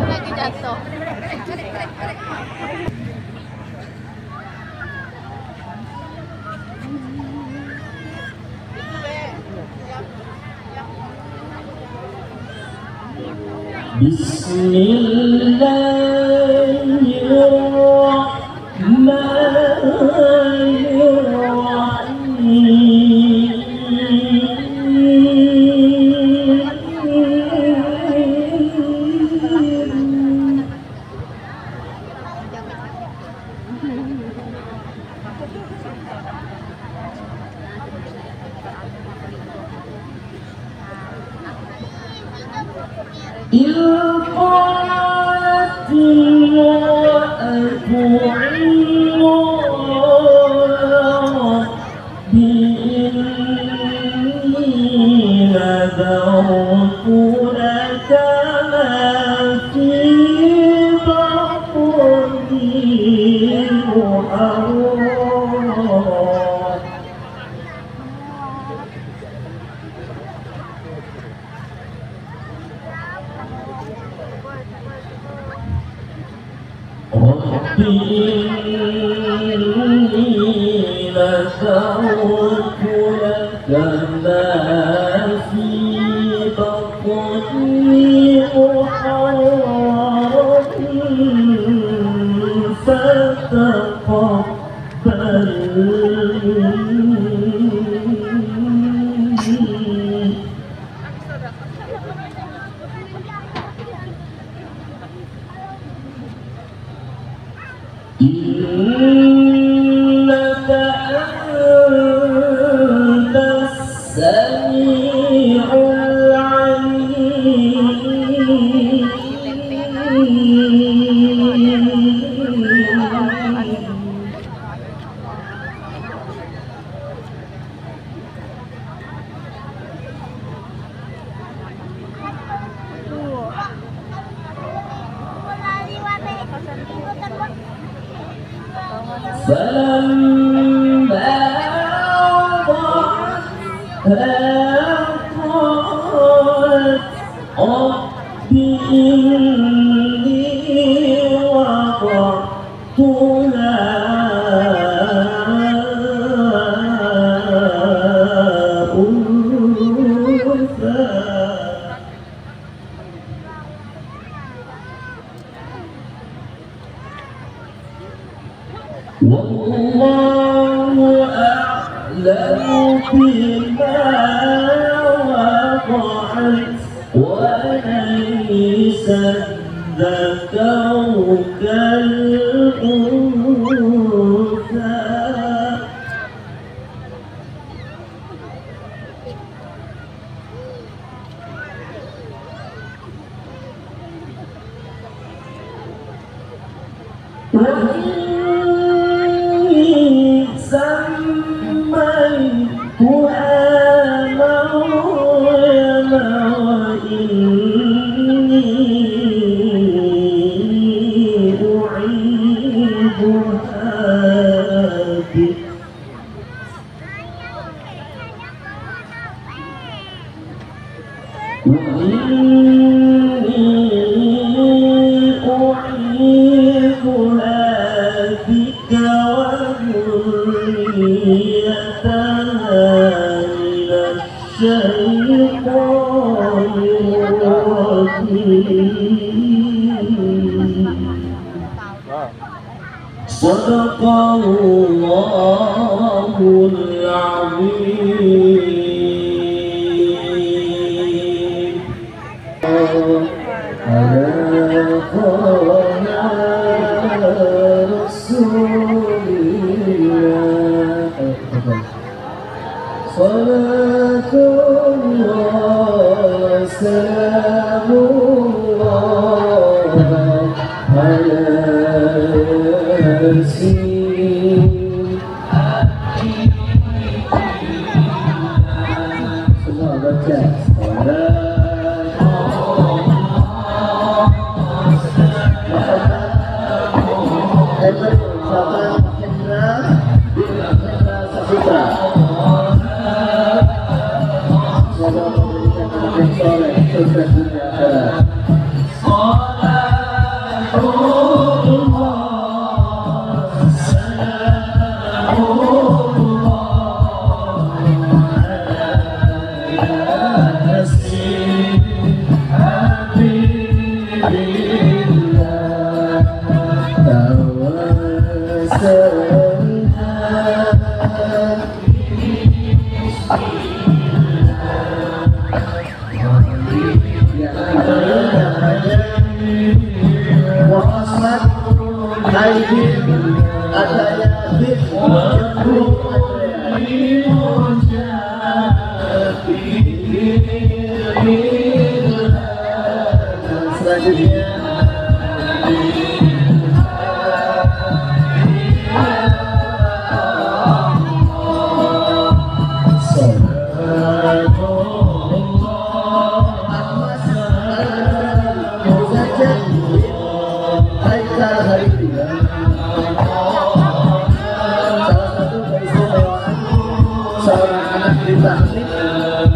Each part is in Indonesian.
Lagi jatuh. والله أعلم بما وضعت وليس الذكر كالأنثى وإني سميتها مريم وإني أعيذها بك صدق الله العظيم. على طه رسول الله صلاة الله سلام الله على ياسين. Semua baca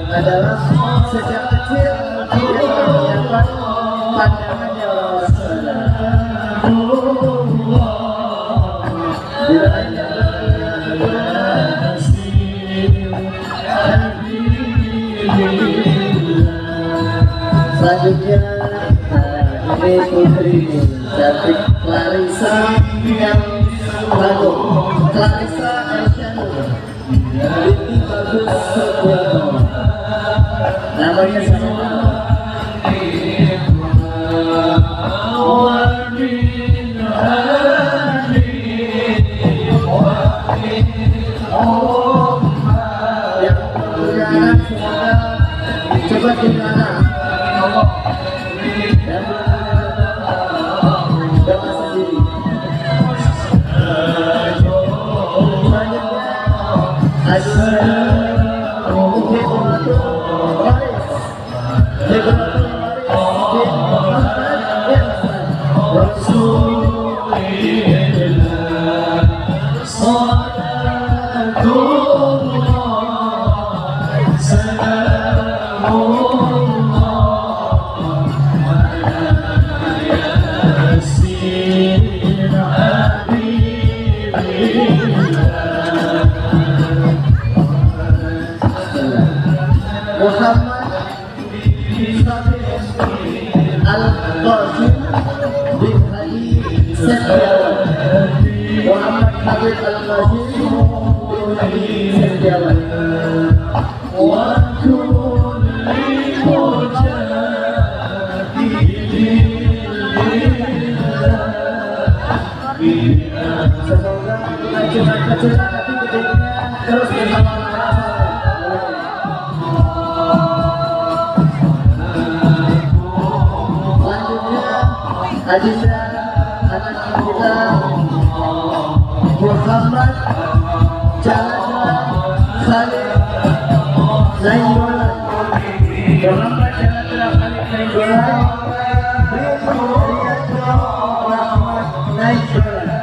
adalah sejak kecil dia menyiapkan pandangannya orang selanjutnya ini putri cantik Clarissa yang lagu Clarissa Aisyah binti Bagus Setiano, namanya sama coba gimana doa sendiri. Al-Qasim bin Ali Setiawan, Muhammad Khalid Al-Masih Setiawan. Semoga kecelakaan tapi gedenya terus bersama selanjutnya Adinda anak kita Muhammad Chandra Khalid Nainggolan. Muhammad Chandra Khalid Nainggolan, Muhammad Nainggolan.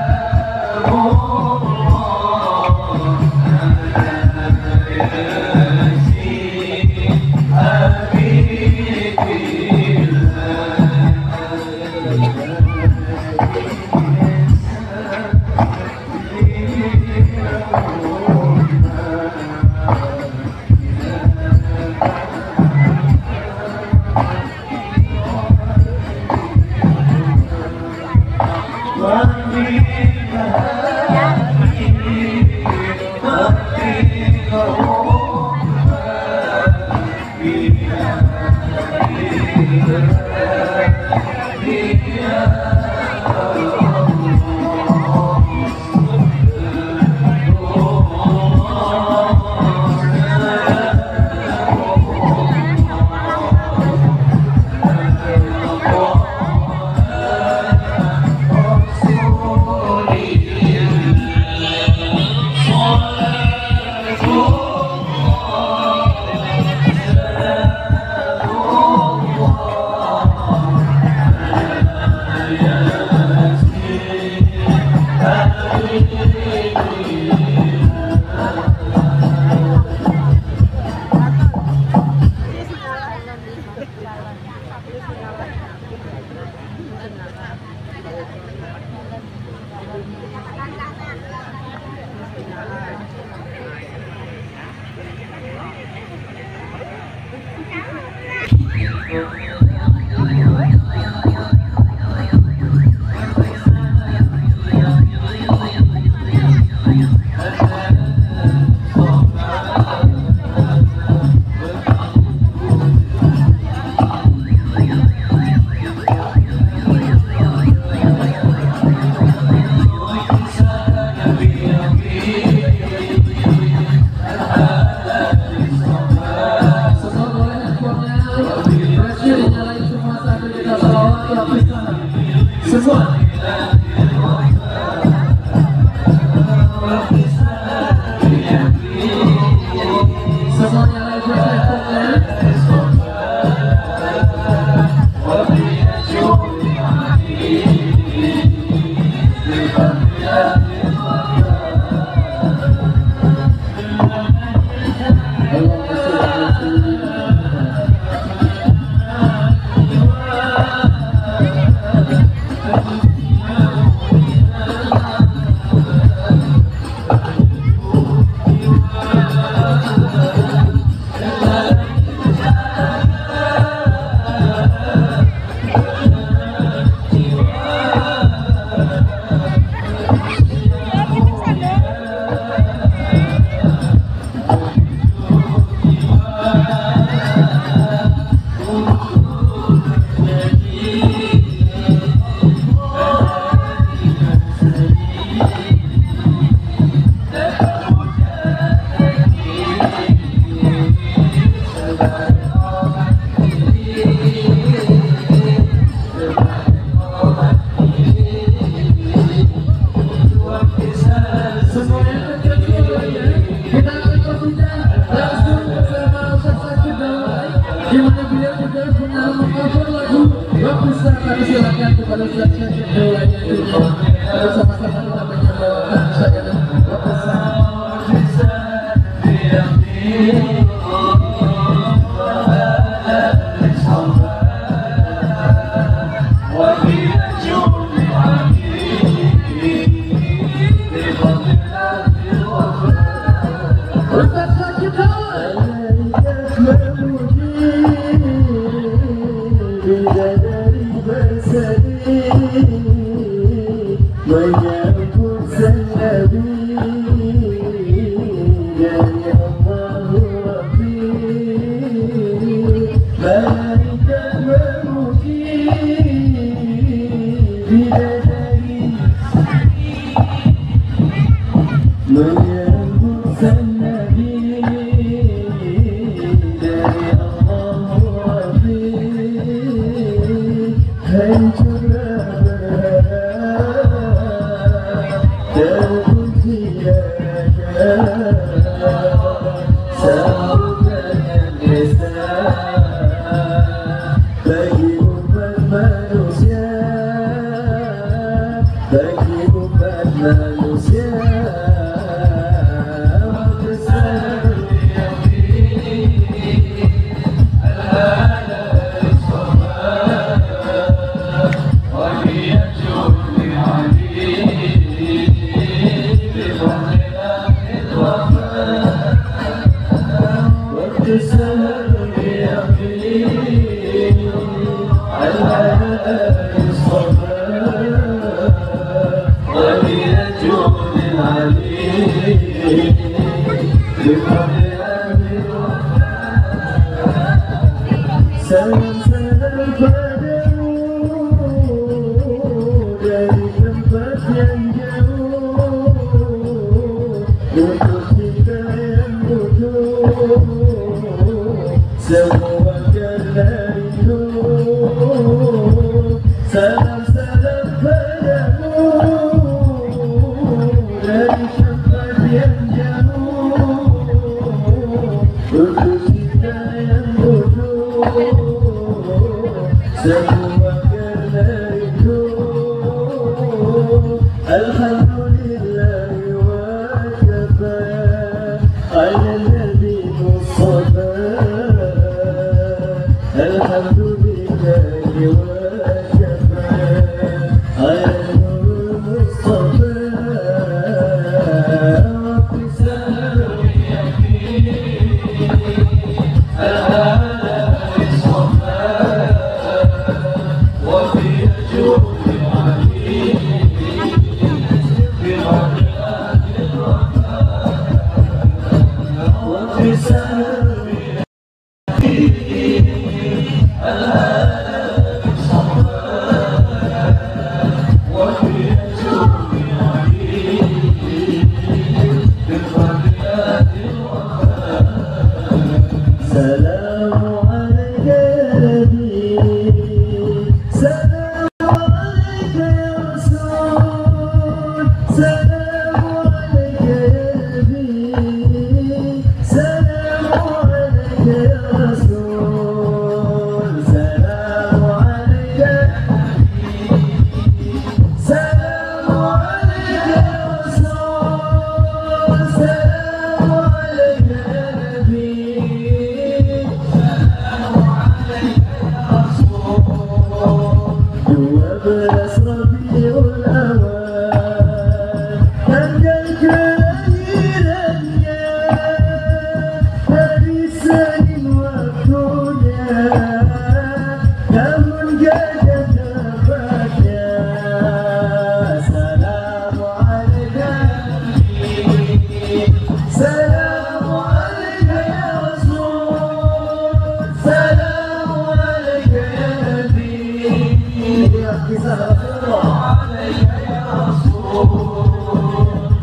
Silakan kepada silakan bersama-sama kita menyampaikan saya menyambut sang Nabi. bidadari menyambut sang Nabi dari Allah Rabbi. Hancurlah berharap terpuji tiada, sambutan yang biasa bagi umat manusia, bagi umat manusia. Salam-salam padamu dari tempat yang jauh, untuk kita yang butuh semua karena itu. Salam-salam padamu dari tempat yang jauh, untuk kita yang butuh semua karena itu. Alhamdulillah wa kafa ala nabi Mustafa. Alhamdulillah wa kafa ala nabi Mustafa.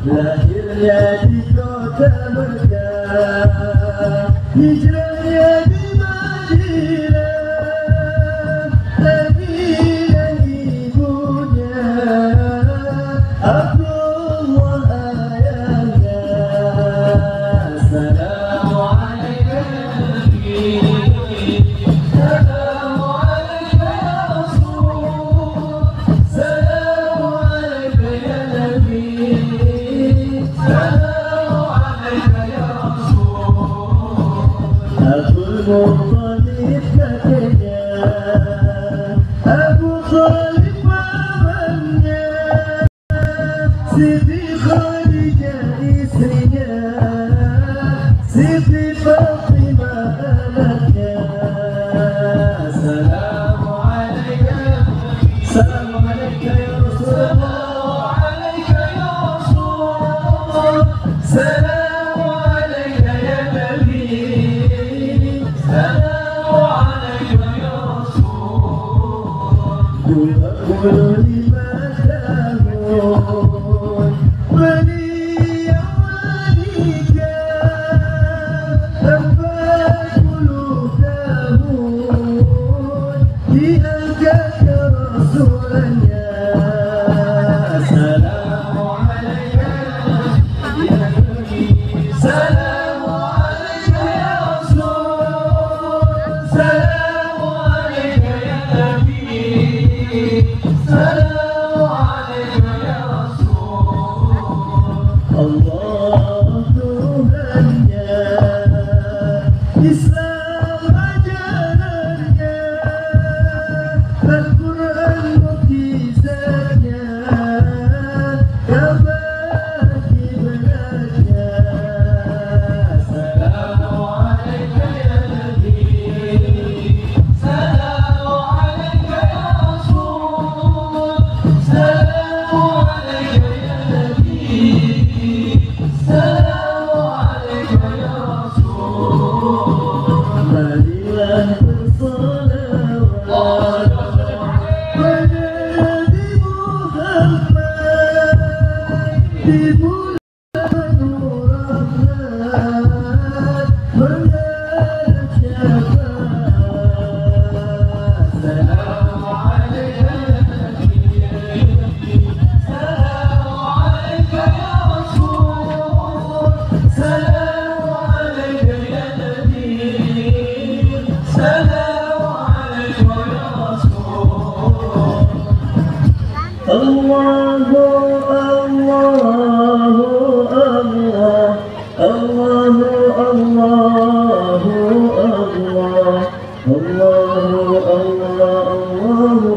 Lahirnya di kota Mekah, hijrahnya di Madinah, Nabi dan ibunya Abdullah ayahnya. Assalamualaikum ya Nabi. 25 tahun beliau menikah, 40 tahun diangkat ke Rasulnya. Assalamu alayka ya Nabi, salamu alayka ya Rasul, salamu alayka ya Nabi, salamu alayka ya Rasul. Allah Tuhannya, Islam ajarannya, Al-Quran mukjizatnya, Kaabah kiblatnya. Assalamu alayka ya Nabi, salamu alayka ya Rasul, salamu alayka ya Nabi, salamu alayka ya Rasul. Marilah bersolawat pada Nabi Muhammad di bulan Rahmat mendarat syafaat. Assalamu alayka ya Nabi, salamu alayka ya Rasul, salamu alayka ya Nabi, salamu alayka ya Rasul. Allahu Allahu Allah, Allahu Allahu Allah, Allahu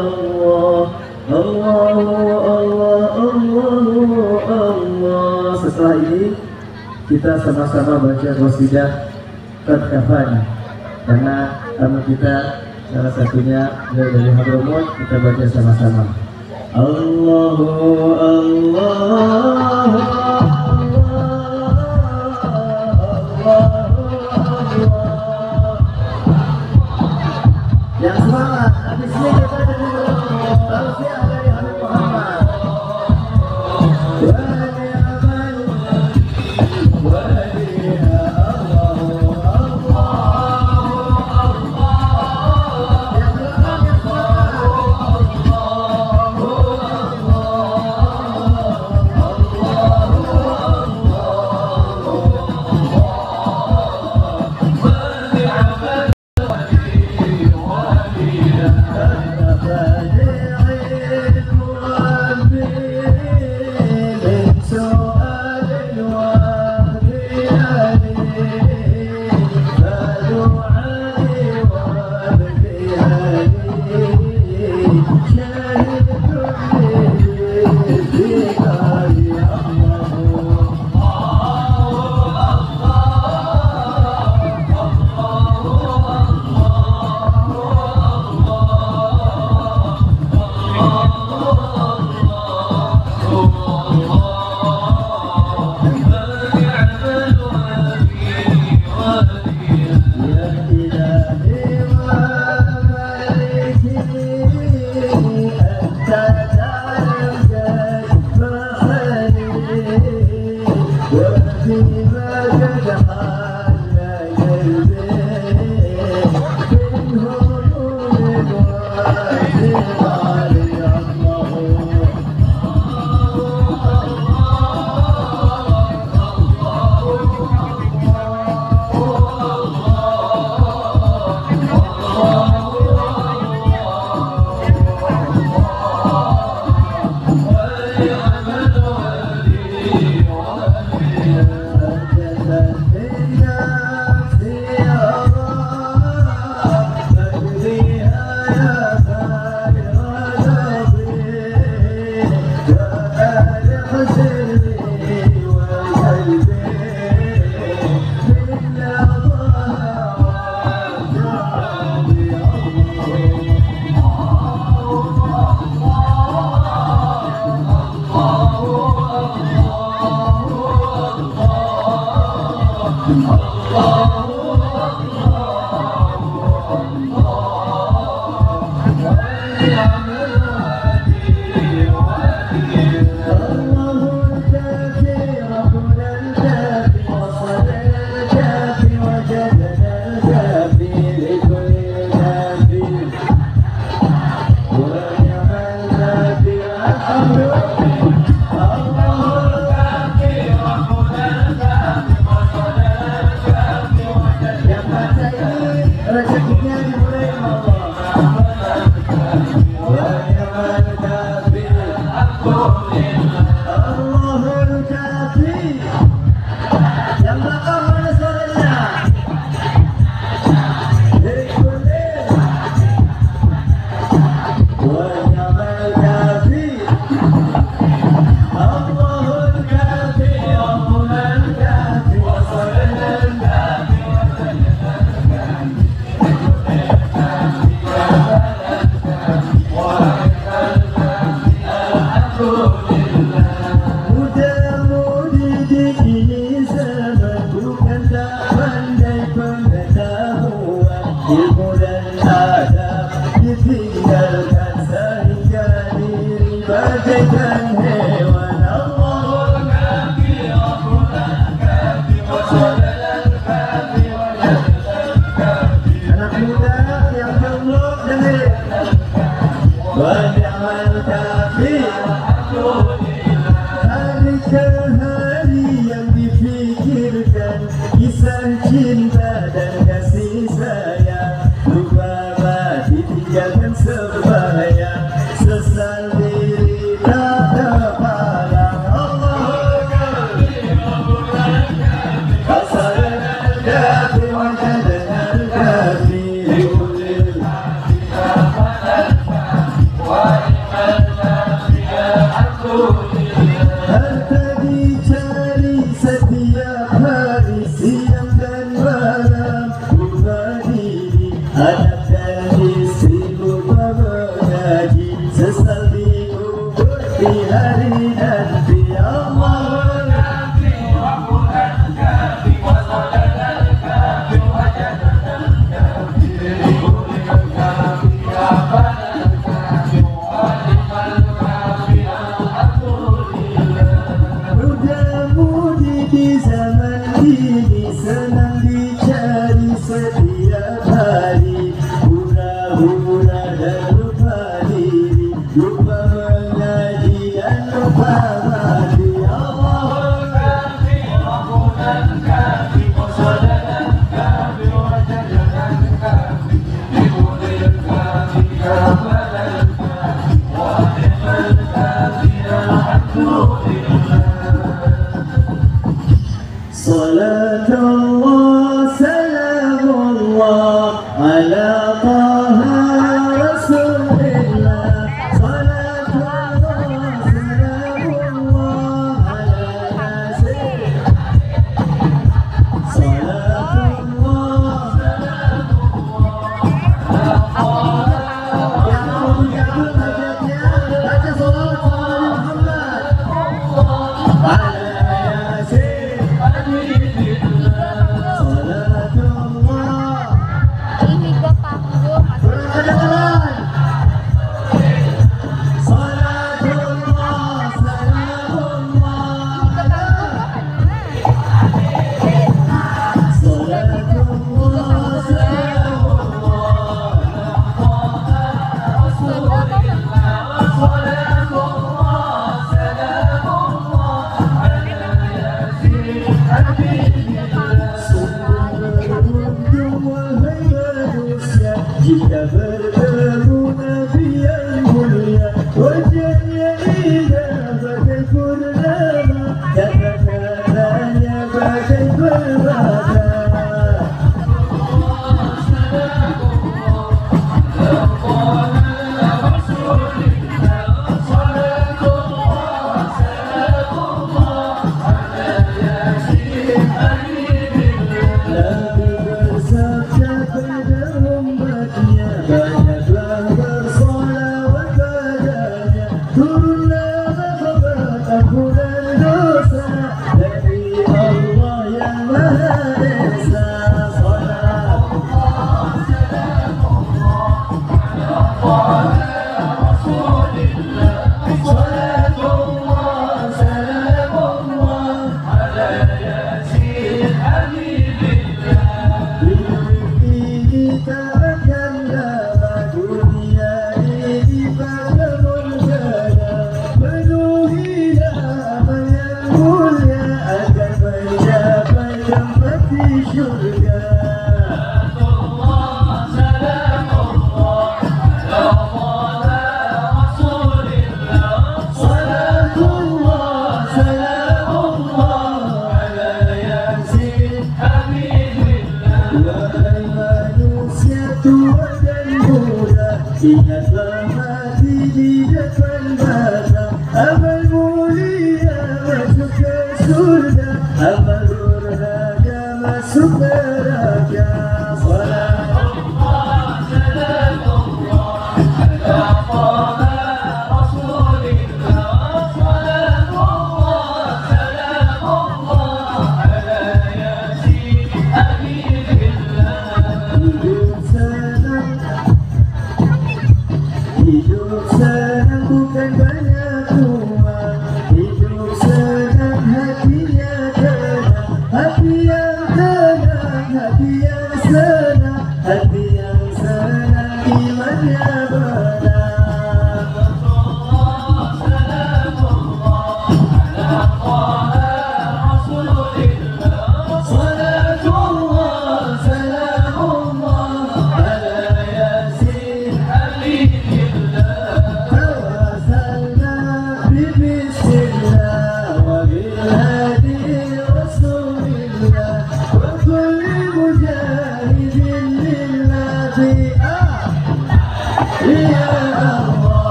Allah, Allahu Allah, Allahu Allah. Setelah ini kita sama-sama baca qasidah Qad Kafani, karena tamu kita salah satunya dari Hadramaut, kita baca sama-sama. Allahu Allah, yang semangat. Habis ini kita jadi tausiah dari Habib Muhammad.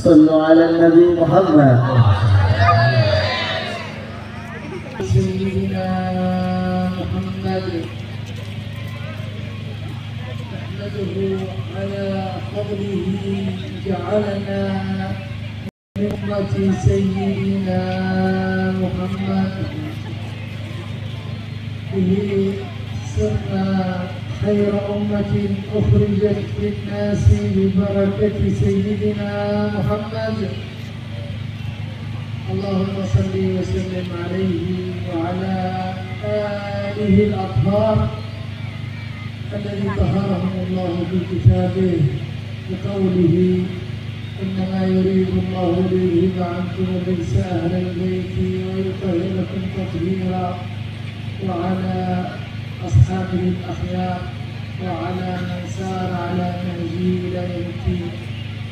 صلوا على النبي محمد. سيدنا محمد نحمده على فضله جعلنا من أمة سيدنا محمد به صرنا خير أمة أخرجت للناس ببركة سيدنا محمد. اللهم صل وسلم عليه وعلى آله الأطهار الذي طهرهم الله بكتابه بقوله إنما يريد الله ليذهب عنكم الرجس أهل البيت ويطهركم تطهيرا، وعلى أصحابه الأخيار وعلى من سار على نهجه إلى يوم الدين،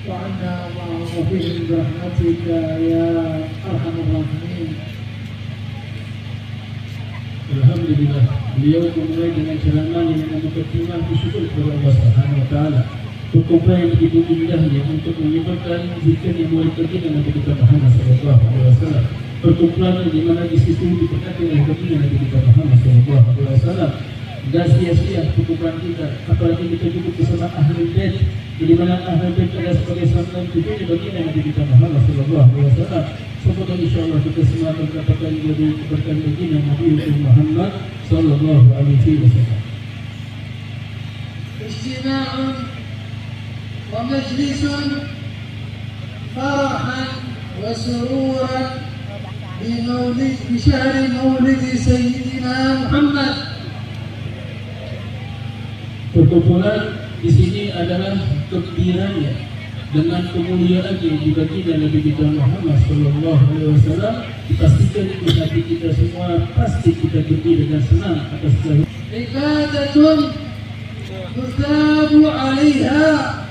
وعنا اللهم وفيهم برحمتك يا أرحم الراحمين. Alhamdulillah, beliau memulai dengan ceramah yang mukadimah bersyukur kepada Allah Subhanahu wa taala. Perkumpulan yang begitu indahnya untuk menyebabkan zikir yang mulai pergi dengan Nabi kita Muhammad sallallahu alaihi wasallam. Perkumpulan di mana di situ diberkati oleh baginda Nabi kita Muhammad sallallahu alaihi wasallam. Dan sia-sia perkumpulan kita, apalagi kita duduk bersama ahli bait, di mana ahli bait adalah sebagai santaran tujuan baginda Nabi kita Muhammad sallallahu alaihi wasallam. Semoga insyaallah kita semua akan mendapatkan dari keberkahan baginda Nabi Muhammad sallallahu alaihi wasallam. اجتماع ومجلس فرحا وسرورا بشهر مولد سيدنا محمد. Perkumpulan di sini adalah gembiranya dengan kemuliaannya di baginda Nabi kita Muhammad sallallahu alaihi wasallam. Dipastikan di hati kita semua pasti kita gembira dan senang atas ibadatun yuthabu 'alaiha.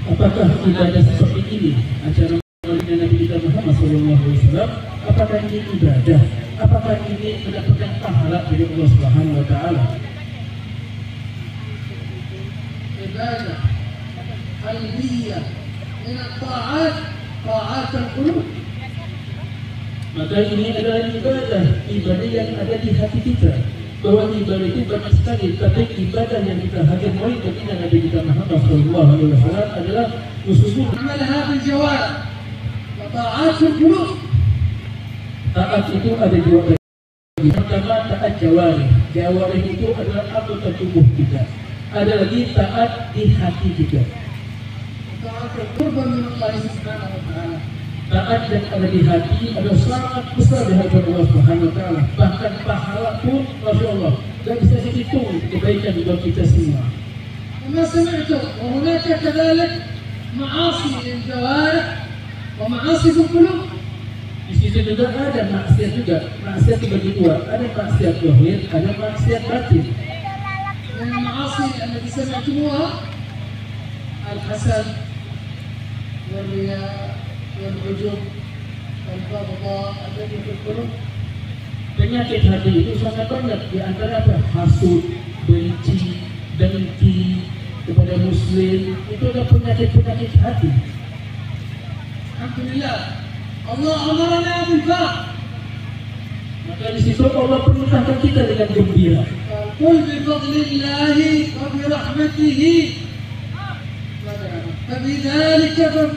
Apakah ibadah seperti ini acara maulid Nabi kita Muhammad sallallahu alaihi wasallam? Apakah ini ibadah? Apakah ini mendapatkan pahala dari Allah Subhanahu wa taala? Ibadah qalbiyah min at-ta'at, ta'at al-qulub. Maka ini adalah ibadah yang ada di hati kita. Bahwa ibadah itu banyak sekali, tapi ibadah yang kita hadir maulid baginda Nabi kita Muhammad sallallahu alaihi wasallam adalah khususnya amalha bil jawarih wa ta'at al-qulub. Taat itu ada dua bagi. Pertama taat jawarih. Jawarih itu adalah anggota tubuh kita. Ada lagi taat di hati kita. Taat al-qurba min Allah subhanahu wa ta'ala. Taat yang ada di hati adalah sangat besar di hadapan Allah Subhanahu wa taala. Bahkan pahala pun Masya Allah tidak bisa dihitung kebaikan bagi kita semua. وما سمعتم وهناك كذلك معاصي للجوارح ومعاصي في القلوب. Di situ juga ada maksiat juga. Maksiat dibagi dua. Ada maksiat zahir, ada maksiat batin. من المعاصي التي سمعتموها الحسد والرياء والعجب والبغضاء الذي في القلوب. Penyakit hati itu sangat banyak. Di antara apa? Hasud, benci, dengki kepada muslim. Itu adalah penyakit-penyakit hati. Alhamdulillah, Allah amarna bil farah. Maka di situ Allah perintahkan kita dengan gembira. Qul bi fadlillahi wa bi rahmatihi fabidzalika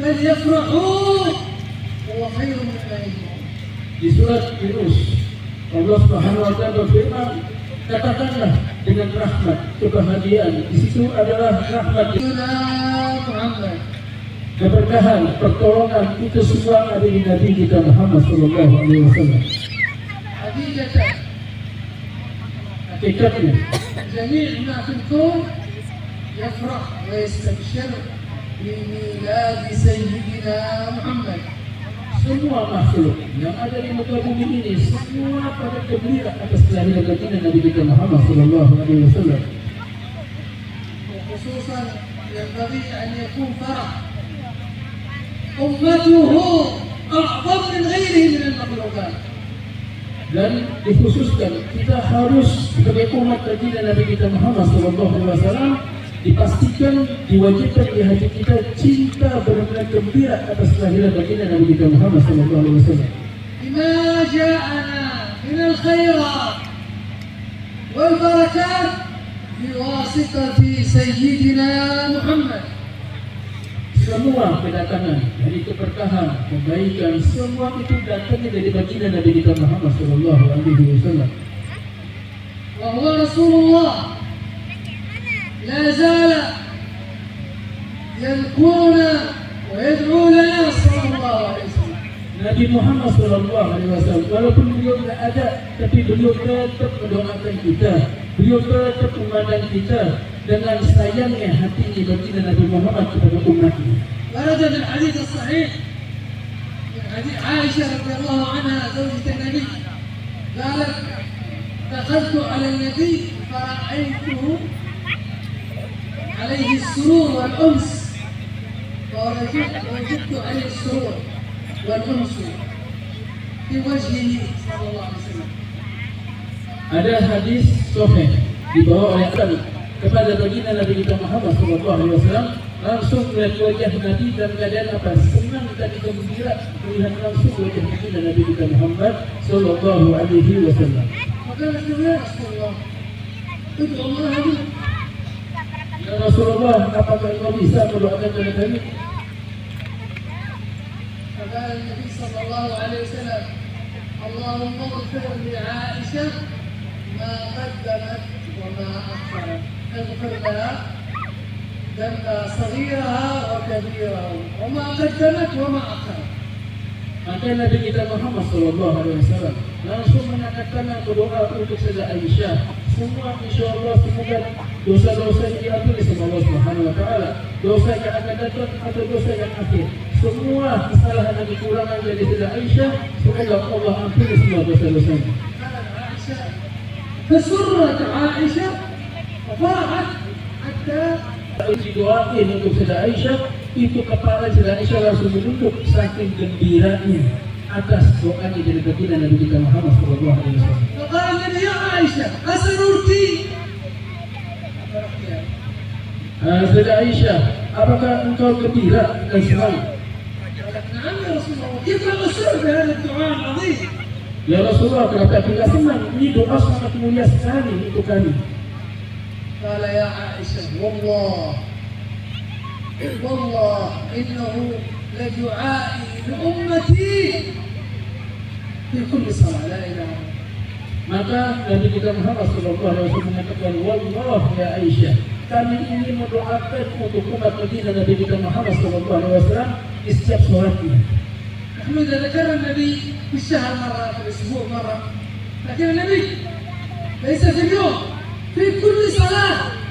falyafrahu huwa khairun mimma yajma'un. Di surat Yunus Allah Subhanahu wa taala berfirman, katakanlah dengan rahmat, kebahagiaan. Di situ adalah rahmat Muhammad. Keberkahan, pertolongan itu semua ada di Nabi kita Muhammad sallallahu alaihi wasallam. Hakikatan Hakikatnya جميع ما في الكون يفرح ويستبشر بميلاد سيدنا محمد. semua makhluk yang ada di muka bumi ini semua pada gembira atas kelahiran baginda Nabi kita Muhammad sallallahu alaihi wasallam. وخصوصا ينبغي أن يكون فرح أمته أعظم من غيره من المخلوقات. Dan dikhususkan kita harus sebagai umat baginda Nabi kita Muhammad sallallahu alaihi wasallam dipastikan, diwajibkan di hati kita cinta benar-benar gembira atas kelahiran baginda Nabi kita Muhammad SAW. بما جاءنا من الخيرات والبركات بواسطة سيدنا محمد. Semua kedatangan dari keberkahan, kebaikan, semua itu datangnya dari baginda Nabi kita Muhammad SAW. وهو رسول الله لا زال يذكرنا ويدعو لنا صلى الله عليه وسلم. Nabi Muhammad SAW, walaupun beliau tidak ada, tapi beliau tetap mendoakan kita, beliau tetap memandang kita dengan sayangnya hatinya baginda Nabi Muhammad kepada umatnya. ورد في الحديث الصحيح من حديث عائشة رضي الله عنها زوجة النبي قالت دخلت على النبي فرأيته عليه السرور والأنس ووجدت عليه السرور والأنس في وجهه صلى الله عليه وسلم. Ada hadis sahih dibawa oleh Nabi kepada baginda Nabi kita Muhammad SAW, langsung melihat wajah Nabi dalam keadaan apa? Senang dan gembira melihat langsung wajah baginda Nabi kita Muhammad SAW. فقالت له يا رسول الله ادعو الله لي. Ya Rasulullah, apakah engkau bisa mendoakan kepada kami? فقال النبي صلى الله عليه وسلم اللهم اغفر لعائشة ما قدمت وما أخرت، اغفر لها ذنب صغيرها وكبيرها وما قدمت وما أخرت. Maka Nabi kita Muhammad SAW langsung mengatakan berdoa untuk Sayyidah Aisyah. Semua insyaAllah semoga dosa-dosa yang diampuni sama Allah Subhanahu Wa Taala, dosa yang akan datang atau dosa yang akhir, semua kesalahan dan kekurangan dari Sayyidah Aisyah, semoga Allah ampuni semua dosa-dosanya. فسرت عائشة وفرحت حتى didoain untuk Sayyidah Aisyah, itu kepala Sayyidah Aisyah langsung menunduk saking gembiranya atas doanya dari baginda Nabi kita Muhammad SAW. فقال النبي يا عائشة أسررتي؟ Sayyidah Aisyah, apakah engkau gembira dan senang? قالت نعم يا رسول الله كيف أسر بهذا الدعاء العظيم؟ Ya Rasulullah, kenapa tidak senang? Ini doa sangat mulia sekali untuk kami. قال يا عائشة والله إنه لدعائي لأمتي في كل صلاة لا إله إلا الله. Maka Nabi kita Muhammad SAW mengatakan, Wallah ya Aisyah, kami ini mendoakan untuk umat baginda Nabi kita Muhammad SAW di setiap sholatnya. نحن إذا ذكر النبي في الشهر مرة في الأسبوع مرة، لكن النبي ليس في اليوم في كل صلاة.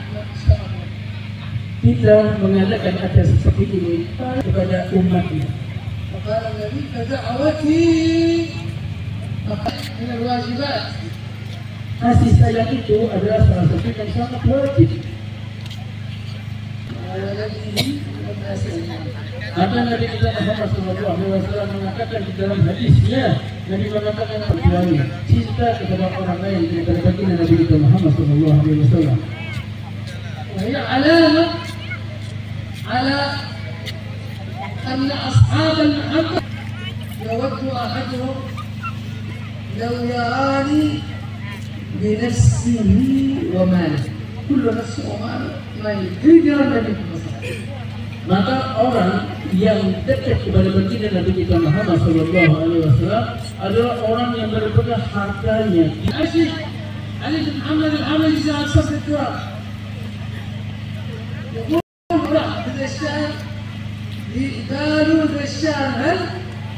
Kita mengadakan acara seperti ini kepada umatnya. فقال النبي فدعوتي من الواجبات. Kasih sayang itu adalah salah satu yang sangat wajib. Maka Nabi kita Muhammad SAW mengatakan di dalam hadisnya, Nabi mengatakan cinta kepada orang lain daripada baginda Nabi kita Muhammad SAW. وهي علامة على أن أصحاب المحبة يود أحدهم لو يراني بنفسه وماله كل نفس وماله ما يريد النبي. Maka orang yang dekat kepada baginda Nabi kita Muhammad SAW adalah orang yang benar-benar hartanya. أشهد علي بن محمد الحمدي جاء صف التراب يقول راح في الشهر قالوا ذا الشهر هل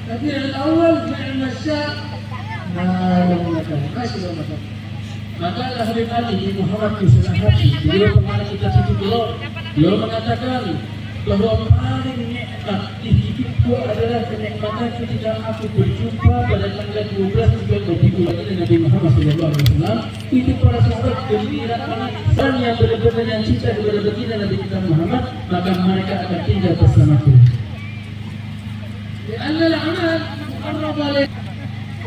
ربيع الأول نعم الشهر ما لم نكن ماشي لو نكن. Maka lahir Ali Muhammad bin Hadi, beliau kemarin kita tutup beliau mengatakan bahwa paling nikmat di hidupku adalah kenikmatan ketika aku berjumpa pada tanggal 12 bulan Rabiul Awal Nabi Muhammad SAW. Itu para sahabat gembira dan yang benar-benar yang cinta kepada baginda Nabi kita Muhammad, maka mereka akan tinggal bersamaku. لأن الأعمال مقربة له.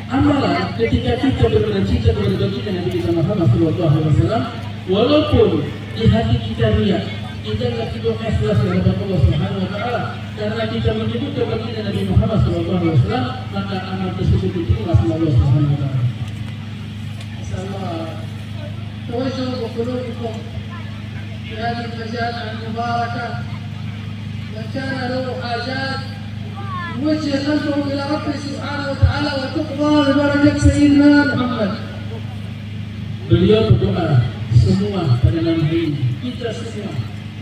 Amalan ketika kita benar-benar cinta kepada baginda Nabi kita Muhammad SAW, walaupun di hati kita riak, kita lagi doa ikhlas kepada Allah Subhanahu wa taala. Karena kita menyebutkan baginda Nabi Muhammad SAW, maka amal tersebut diterima oleh Allah Subhanahu wa taala. توجهوا بقلوبكم في هذه المجالس المباركة. من كان له حاجات يوجه قلبه إلى ربه سبحانه وتعالى وتقضى ببركة سيدنا محمد. Beliau berdoa semua pada malam hari ini, kita semua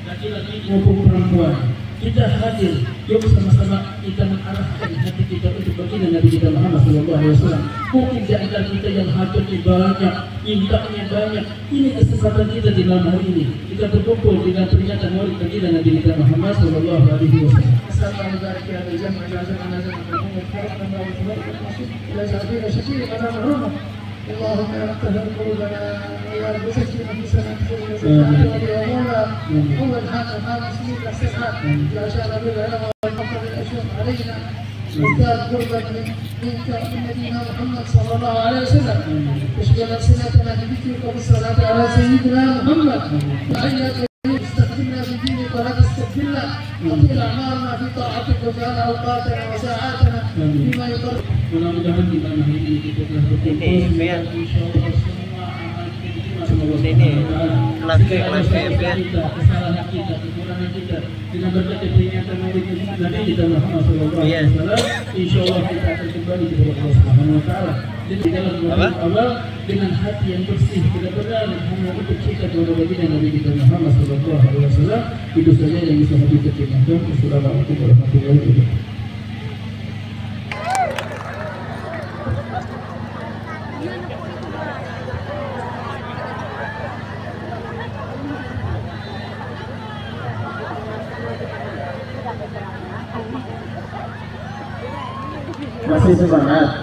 laki-laki maupun perempuan, kita hadir, yuk sama-sama kita mengarahkan hati kita untuk baginda Nabi kita Muhammad SAW. Mungkin di antara kita yang hajatnya banyak, mintanya banyak, ini kesempatan kita di malam hari ini. Kita berkumpul dengan peringatan maulid baginda Nabi kita Muhammad SAW. Assalamualaikum warahmatullahi wabarakatuh. اللهم يا رب قلوبنا ويا رب سكن في سنة ومولا أول حاجة حاجة سنين الصحة لا شاء بالعلم والفضل الأشوق علينا وازداد قربا منك ومن نبينا محمد صلى الله عليه وسلم اشغل ألسنتنا بذكرك والصلاة على سيدنا محمد وأياك استخدمنا بدينك ولا تستبدلنا وطيل أعمارنا في طاعتك واجعل أوقاتنا وساعاتنا بما يقرب. Mudah-mudahan di malam hari ini kita telah berkumpul. Insyaallah semua amal kita diterima oleh kita, kesalahan kita, kekurangan kita, dengan berkat peringatan maulid Nabi kita Muhammad SAW. Insyaallah kita akan kembali kepada Allah Subhanahu wa taala. Jadi dalam bulan awal dengan hati yang bersih, benar-benar hanya untuk kita kepada baginda Nabi kita Muhammad SAW. Itu saja yang bisa kami perkenalkan. Assalamualaikum warahmatullahi wabarakatuh. Masih semangat?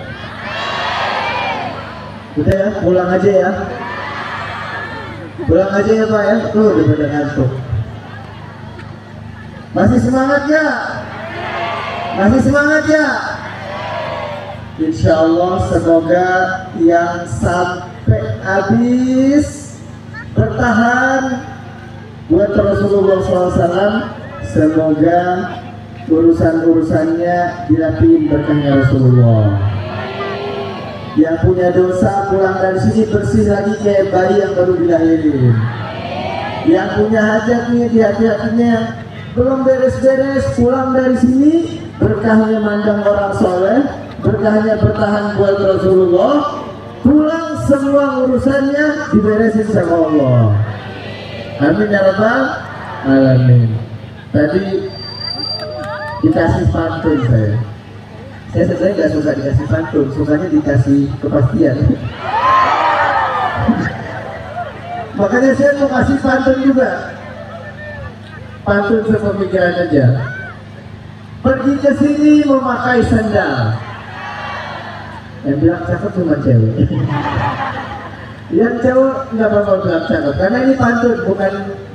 Udah ya, pulang aja ya. Pulang aja ya Pak ya, tuh udah pada ngantuk. Masih semangat ya? Masih semangat ya? Insya Allah semoga yang sampai habis bertahan buat Rasulullah SAW, semoga urusan-urusannya dirapiin berkahnya Rasulullah. Yang punya dosa pulang dari sini bersih lagi kayak bayi yang baru dilahirin. Yang punya hajat nih di hati-hatinya belum beres-beres, pulang dari sini berkahnya mandang orang soleh, berkahnya bertahan buat Rasulullah. Pulang semua urusannya diberesin sama Allah. Amin ya rabbal alamin. Tadi dikasih pantun saya sebenarnya nggak suka dikasih pantun, sukanya dikasih kepastian. Makanya saya mau kasih pantun juga, pantun sepemikiran aja. Pergi ke sini memakai sandal, yang bilang cakep cuma cewek. Yang cowok nggak bakal bilang cakep, karena ini pantun,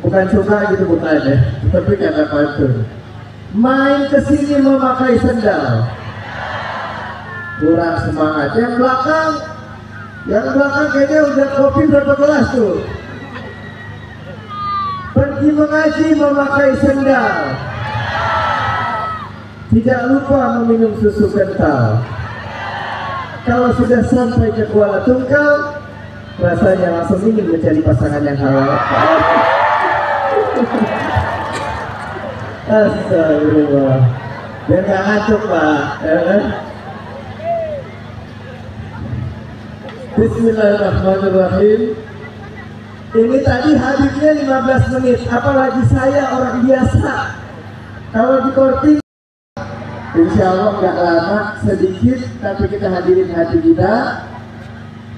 bukan suka gitu, bukan ya, tapi karena pantun. Main kesini memakai sendal, kurang semangat. Yang belakang kayaknya udah kopi berapa gelas tuh. Pergi mengaji memakai sendal, tidak lupa meminum susu kental. Kalau sudah sampai ke Kuala Tungkal, rasanya langsung ingin mencari pasangan yang halal. Astagfirullah. Biar gak ngantuk Pak. Bismillahirrahmanirrahim. Ini tadi habibnya 15 menit, apalagi saya orang biasa. Kalau di korting insya Allah gak lama, sedikit, tapi kita hadirin hati kita.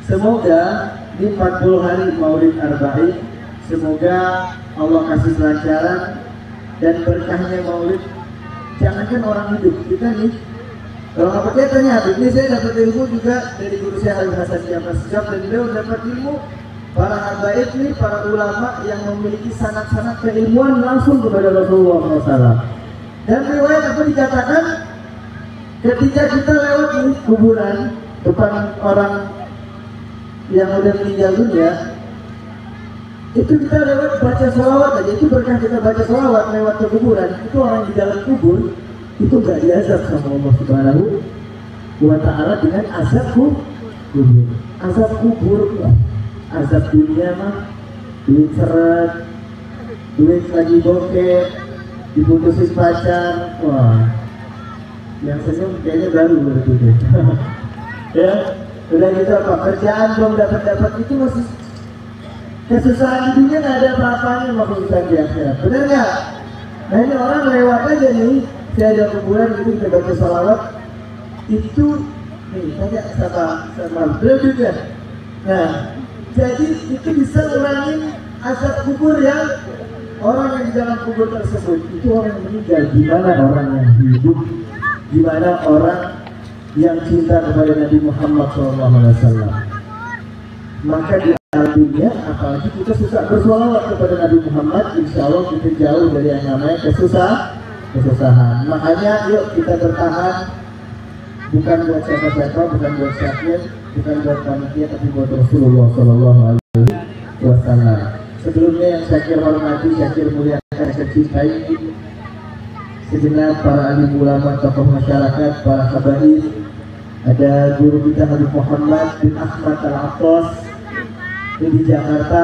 Semoga di 40 hari Maulid Arba'in, semoga Allah kasih kelancaran dan berkahnya Maulid. Jangankan orang hidup, kita nih, kalau nggak percaya tanya Habib. Ini saya dapat ilmu juga dari guru saya Habib Hasan Syah, dan beliau dapat ilmu para habaib nih, para ulama yang memiliki sanad-sanad keilmuan langsung kepada Rasulullah SAW. Dan riwayat apa dikatakan, ketika kita lewat di kuburan depan orang yang udah meninggal dunia, Itu kita lewat baca sholawat aja, itu berkah kita baca sholawat lewat ke kuburan, itu orang di dalam kubur itu gak diazab sama Allah Subhanahu wa Ta'ala dengan azab kubur. Azab kubur, azab dunia mah duit seret, duit lagi bokeh, diputusin pacar, wah, yang senyum kayaknya baru berarti deh. Ya, udah gitu apa, kerjaan belum dapat itu masih kesusahan di dunia, nggak ada apa-apanya sama kesusahan di akhirat, bener nggak? Nah ini orang lewat aja nih, saya ada kuburan gitu, kita baca salawat itu nih, tanya sama beliau juga. Nah, jadi itu bisa ngurangin azab kubur yang orang yang di dalam kubur tersebut. Itu orang yang meninggal, gimana orang yang hidup, gimana orang yang cinta kepada Nabi Muhammad SAW. Maka di alam dunia, apalagi kita susah bersolawat kepada Nabi Muhammad, insya Allah kita jauh dari yang namanya kesusahan. Makanya yuk kita bertahan, bukan buat siapa-siapa, bukan buat syakir, bukan buat panitia, tapi buat Rasulullah SAW. Sebelumnya yang syakir hormati, syakir muliakan, syakir cintai segenap para alim ulama, tokoh masyarakat, para habaib. Ada guru kita Habib Muhammad bin Ahmad Al-Attas di Jakarta,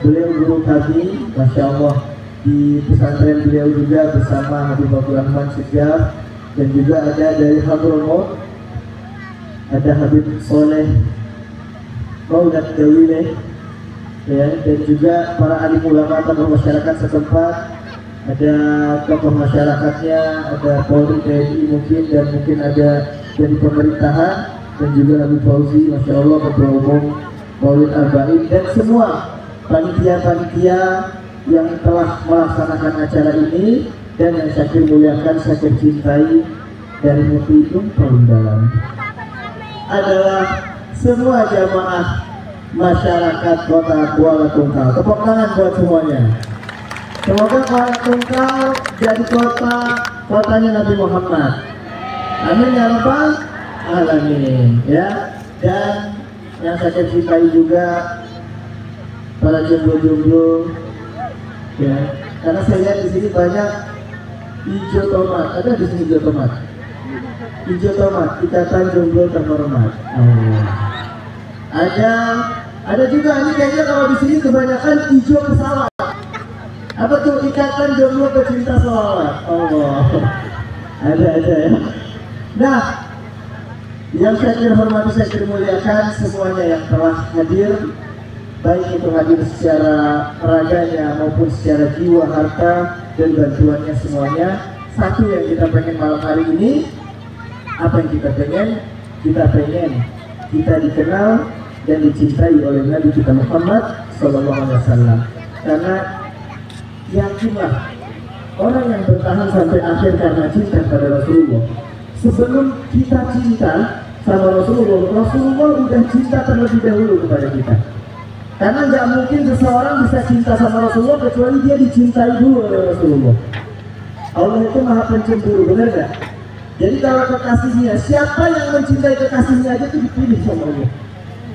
beliau guru kami, Masya Allah, di pesantren beliau juga bersama Habib Abdul Rahman Segaf. Dan juga ada dari Hadramaut, ada Habib Soleh Maulad Dawile, ya, dan juga para alim ulama tokoh masyarakat setempat, ada tokoh masyarakatnya, ada Polri, TNI mungkin, dan mungkin ada dari pemerintahan, dan juga Habib Fauzi, Masya Allah, Ketua Umum Maulid Arba'in, dan semua panitia-panitia yang telah melaksanakan acara ini, dan yang syakir muliakan, syakir cintai dari Mufti paling dalam adalah semua jamaah masyarakat kota Kuala Tungkal. Tepuk tangan buat semuanya. Semoga Kuala Tungkal jadi kotanya Nabi Muhammad. Amin ya rabbal alamin. Ya, dan yang saya cintai juga para jomblo-jomblo, ya, karena saya lihat di sini banyak hijau tomat. Ada di sini hijau tomat. Hijau tomat, ikatan jomblo terhormat. Oh. Ada juga ini kayaknya kalau di sini kebanyakan hijau pesawat. Apa tuh, ikatan jomblo pecinta selawat. Allah. Ada ya. Nah, yang saya hormati, saya muliakan semuanya yang telah hadir, baik itu hadir secara raganya maupun secara jiwa, harta, dan bantuannya semuanya. Satu yang kita pengen malam hari ini, apa yang kita pengen? Kita pengen kita dikenal dan dicintai oleh Nabi kita Muhammad SAW. Karena yakinlah, orang yang bertahan sampai akhir karena cinta pada Rasulullah. Sebelum kita cinta sama Rasulullah udah cinta terlebih dahulu kepada kita. Karena nggak mungkin seseorang bisa cinta sama Rasulullah kecuali dia dicintai dulu oleh Rasulullah. Allah itu maha pencemburu, benar nggak? Jadi kalau kekasihnya, siapa yang mencintai kekasihnya aja itu dipilih sama Allah.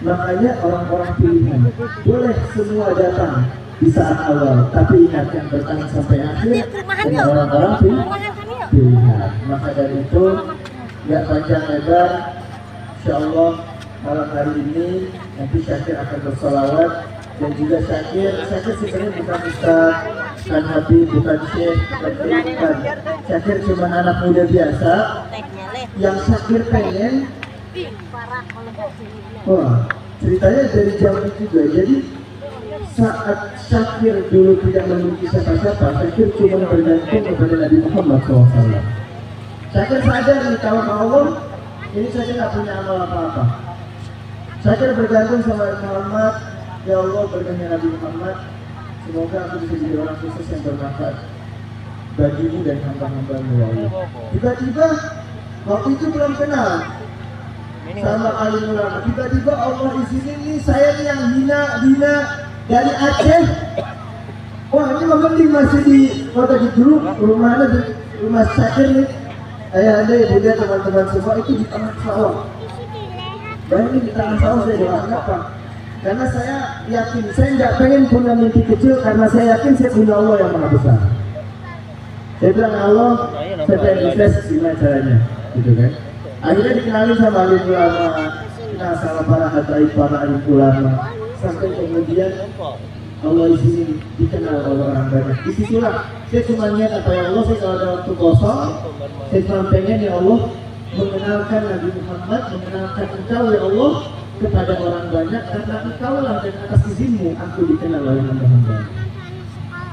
Makanya orang-orang pilihan boleh semua datang di saat awal, tapi ingat yang bertahan sampai akhir adalah orang-orang pilihan. Maka dari itu nggak panjang lebar, insya Allah malam hari ini nanti Syakir akan bersolawat, dan juga Syakir sebenarnya bukan Ustaz, bukan Habib, bukan Syekh, bukan. Syakir cuma anak muda biasa yang Syakir pengen. Wah, ceritanya dari zaman juga. Jadi saat Syakir dulu tidak memiliki siapa-siapa, Syakir cuma bergantung kepada Nabi Muhammad SAW. Syakir sadar nih kalau Allah ini Syakir nggak punya amal apa-apa. Syakir bergantung sama Muhammad. Ya Allah, berkahnya Nabi Muhammad, semoga aku bisa jadi orang sukses yang bermanfaat bagimu dan hamba-hambamu ya Allah. Tiba-tiba waktu itu belum kenal sama alim ulama. Tiba-tiba Allah izinin nih saya nih yang hina dari Aceh. Wah, ini mending masih di kota di grup rumahnya di rumah Syakir nih. Ayah anda, ibu dia, teman-teman semua itu di tengah sawah. Bayangin di tengah sawah saya doakan apa? Karena saya yakin, saya nggak pengen punya mimpi kecil karena saya yakin saya punya Allah yang maha besar. Saya bilang Allah, saya pengen sukses gimana caranya, gitu kan? Akhirnya dikenalin sama alim ulama, nah sama para hadaib, para alim ulama, sampai kemudian Allah di sini dikenal oleh orang banyak. Disitulah saya cuma niat apa ya Allah, saya kalau ada waktu kosong, saya cuma pengen ya Allah mengenalkan Nabi Muhammad, mengenalkan Engkau ya Allah kepada orang banyak, karena Engkau lah dan atas izinmu aku dikenal oleh hamba-hamba.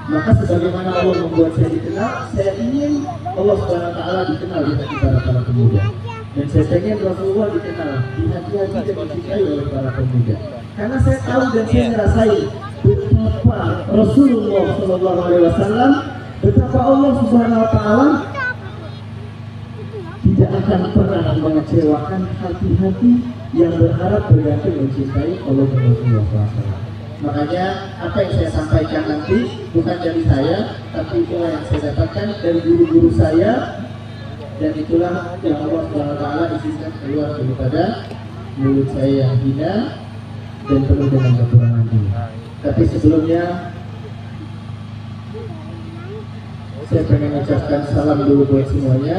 Maka sebagaimana Allah membuat saya dikenal, saya ingin Allah Subhanahu Wa Taala dikenal di hati para pemuda. Dan saya pengen Rasulullah dikenal di hati-hati dan dicintai oleh para pemuda. Karena saya tahu dan saya ngerasain betapa Rasulullah Shallallahu Alaihi Wasallam, betapa Allah Subhanahu Wa Taala tidak akan pernah mengecewakan hati-hati yang berharap bergantung mencintai Allah dan Rasulullah SAW. Makanya apa yang saya sampaikan nanti bukan dari saya, tapi itulah yang saya dapatkan dari guru-guru saya, dan itulah yang Allah SWT izinkan keluar daripada mulut saya yang hina dan penuh dengan kekurangan ini. Tapi sebelumnya saya pengen mengucapkan salam dulu buat semuanya.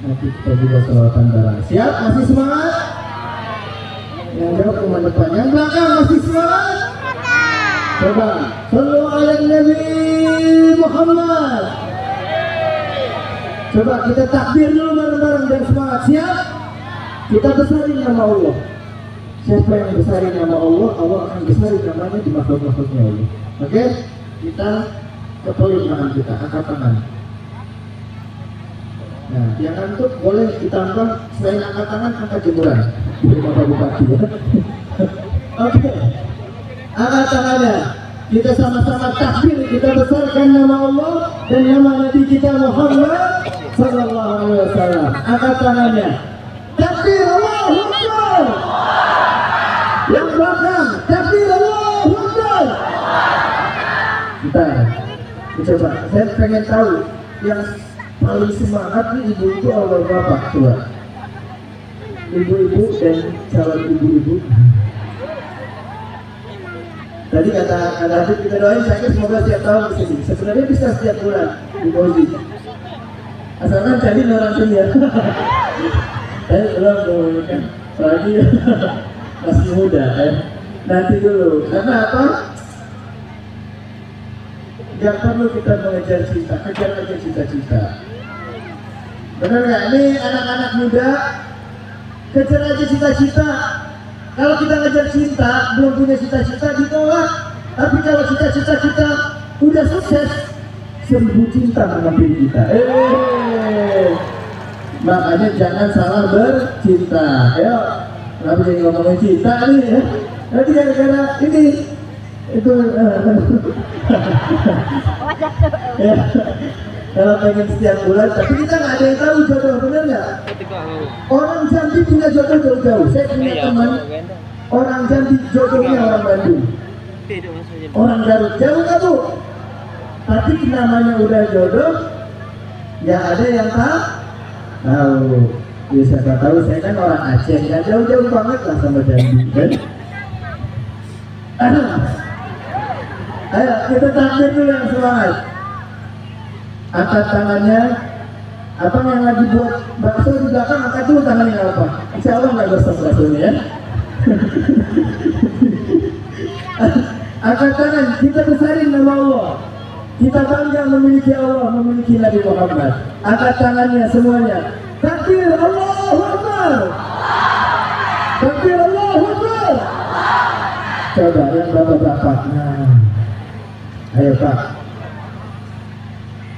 Nanti kita juga salawatan bareng. Siap? Masih semangat? Yang jawab ke depan, yang belakang masih semangat? Coba, sallu ala Nabi Muhammad. Coba kita takbir dulu bareng-bareng dan semangat. Siap? Kita besarin nama Allah. Siapa yang besarin nama Allah, Allah akan besarin namanya di makhluk-makhluknya Allah. Oke? Kita kepulin tangan kita, angkat tangan. Nah, yang ngantuk boleh ditambah selain angkat tangan, angkat jemuran. Dari Bapak Bupati ya. Oke. Angkat tangannya. Kita sama-sama takbir, kita besarkan nama Allah dan nama Nabi kita Muhammad Sallallahu Alaihi Wasallam. Angkat tangannya. Takbir Allahu Akbar. Yang belakang, takbir Allahu Akbar. Bentar. Coba, saya pengen tahu yang paling semangat nih ibu-ibu atau bapak? Coba. Ibu-ibu dan calon ibu-ibu. Tadi kata Habib kita doain saya semoga setiap tahun kesini. Sebenarnya bisa setiap bulan di Bozi. Asalkan jadi orang sini ya. Saya belum kan, lagi masih muda ya. Nanti dulu. Karena apa? Gak perlu kita mengejar cinta, kejar aja cita-cita. Benar nggak? Ini anak-anak muda, kejar aja cita-cita. Kalau kita ngejar cinta, belum punya cita-cita ditolak. Tapi kalau cita-cita kita udah sukses, 1000 cinta mengambil kita. Makanya jangan salah bercinta. Ayo, kenapa jadi ngomongin cinta nih ya? Nanti gara-gara ini itu ya, kalau pengen setiap bulan, tapi kita nggak ada yang tahu jodoh, benar nggak? Orang Jambi punya jodoh jauh-jauh. Saya punya teman orang Jambi jodohnya orang Bandung, orang Garut, jauh nggak bu? Tapi namanya udah jodoh, ya ada yang tahu. Ya siapa tahu, saya kan orang Aceh, nggak jauh-jauh banget lah sama Jambi kan? Ayo kita takbir dulu yang semangat. Angkat tangannya. Apa yang lagi buat bakso di belakang, angkat dulu tangannya apa? Insya Allah nggak gosong baksonya ya. Angkat tangan, kita besarin nama Allah. Kita bangga memiliki Allah, memiliki Nabi Muhammad. Angkat tangannya semuanya. Takbir Allahu Akbar. Takbir Allahu Akbar. Coba yang bapak-bapak. Nah. Ayo Pak.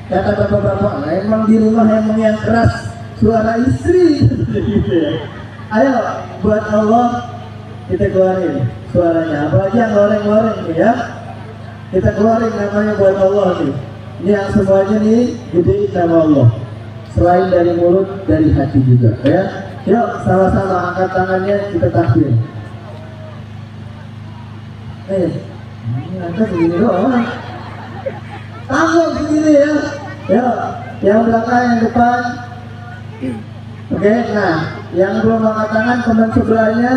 Kata bapak-bapak, emang di rumah emang yang keras suara istri. Ayo buat Allah kita keluarin suaranya. Apalagi yang goreng-goreng nih ya. Kita keluarin namanya buat Allah nih. Ini yang semuanya nih gedein nama Allah. Selain dari mulut, dari hati juga ya. Yuk sama-sama angkat tangannya, kita takbir. Ini angkat begini doang. Tanggung begini ya. Ya, yang belakang, yang depan. Oke, nah, yang belum angkat tangan teman sebelahnya,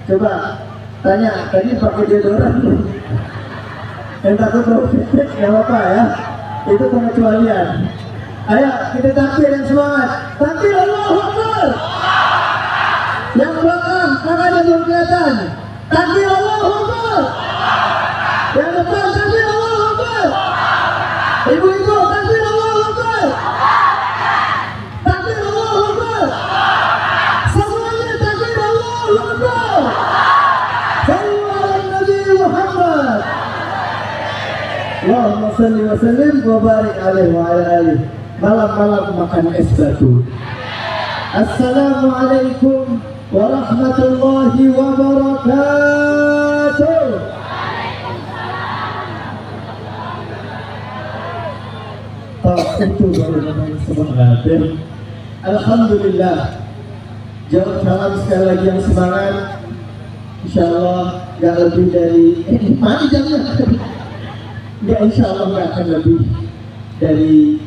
coba Tanya, tadi pakai deodoran? Yang takut Covid, nggak apa-apa ya. Itu pengecualian. Ayo, kita takbir yang semangat. Takbir Allahu Akbar. Yang belakang, tangannya belum kelihatan. Takbir Allahu Akbar. Yang depan, takbir Allahu Akbar. Ibu-ibu, takbir Allahu Akbar. Takbir Allahu Akbar. Semuanya takbir Allahu Akbar. Sallu ala Nabi Muhammad. Allahumma salli wa sallim wa barik alaihi wa ala alihi. Malam-malam makan es batu. Assalamualaikum warahmatullahi wabarakatuh. Itu baru namanya semangat. Alhamdulillah. Jawab salam sekali lagi yang semangat. Insya Allah nggak lebih dari mana jamnya? Nggak, insya Allah nggak akan lebih dari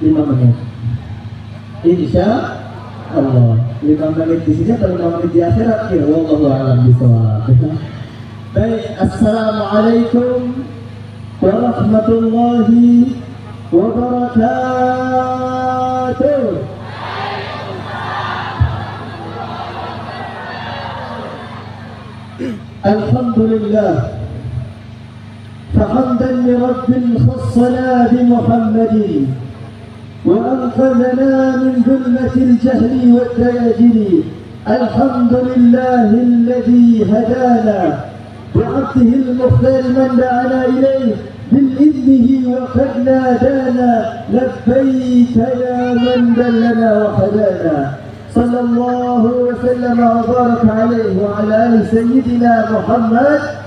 5 menit. Insya Allah 5 menit di sini atau 5 menit di akhirat ya. Wallahu a'lam bishawab. Baik, assalamualaikum warahmatullahi wabarakatuh. Alhamdulillah. فحمدا لرب خصنا بمحمد وأنقذنا من ظلمة الجهل والدياجل. الحمد لله الذي هدانا بعبده المختار من دعانا إليه بإذنه وقد نادانا لبيك يا من دلنا وهدانا. صلى الله وسلم وبارك عليه وعلى آل سيدنا محمد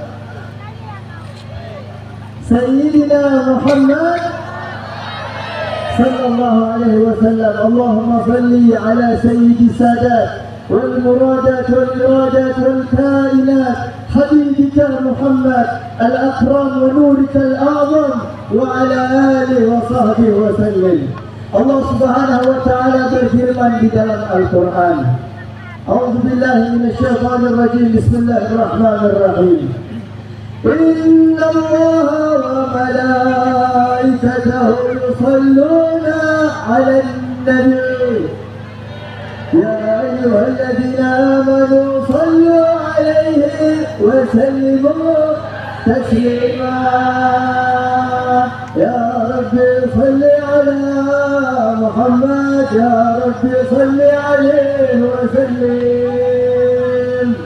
صلى الله عليه وسلم. اللهم صل على سيد السادات والمرادات والإرادات والكائنات حبيبك محمد الأكرم ونورك الأعظم وعلى آله وصحبه وسلم. Allah Subhanahu wa taala berfirman di dalam Al-Qur'an. A'udzu billahi minasyaitonir rajim. Bismillahirrahmanirrahim. Inna Allaha wa malaikatahu yusalluna 'alan nabi. Ya ayyuhalladzina amanu sallu 'alaihi wa sallimu taslima. Ya Rabbi salli 'ala Muhammad, ya Rabbi salli 'alaihi wa sallim.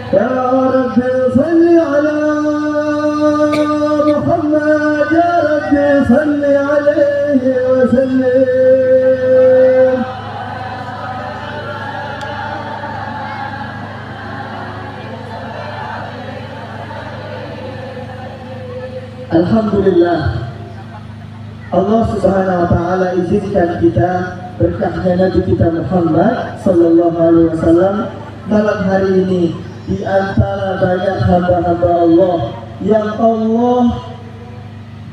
Ya Rabbi salli 'ala Muhammad, ya Rabbi salli 'alaihi wa sallim. Alhamdulillah, Allah Subhanahu wa taala izinkan kita berkahnya Nabi kita Muhammad sallallahu alaihi wasallam malam hari ini di antara banyak hamba-hamba Allah yang Allah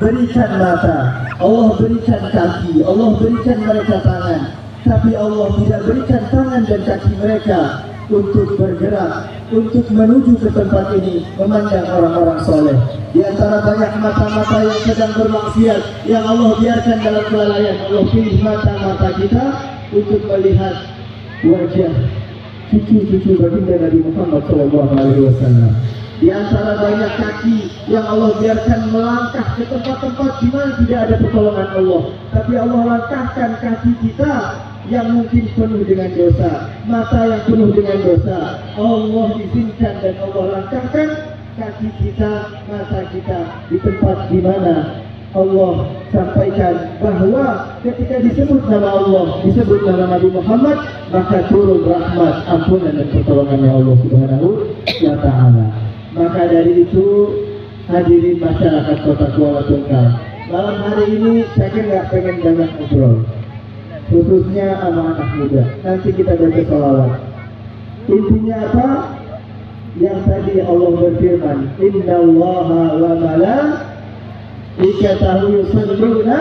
berikan mata, Allah berikan kaki, Allah berikan mereka tangan, tapi Allah tidak berikan tangan dan kaki mereka untuk bergerak, untuk menuju ke tempat ini memandang orang-orang soleh. Di antara banyak mata-mata yang sedang bermaksiat yang Allah biarkan dalam kelalaian, Allah pilih mata-mata kita untuk melihat wajah cucu-cucu baginda Nabi Muhammad SAW. Di antara banyak kaki yang Allah biarkan melangkah ke tempat-tempat di mana tidak ada pertolongan Allah, tapi Allah langkahkan kaki kita yang mungkin penuh dengan dosa, mata yang penuh dengan dosa. Allah izinkan dan Allah langkahkan kaki kita, mata kita di tempat di mana Allah sampaikan bahwa ketika disebut nama Allah, disebut nama Nabi Muhammad, maka turun rahmat, ampunan dan pertolongannya Allah Subhanahu wa taala. Maka dari itu, hadirin masyarakat Kota Kuala Tunggal, malam hari ini saya nggak pengen banyak ngobrol, khususnya sama anak muda. Nanti kita baca sholawat. Intinya apa? Yang tadi Allah berfirman, Innallaha wa malaikatahu yusholluna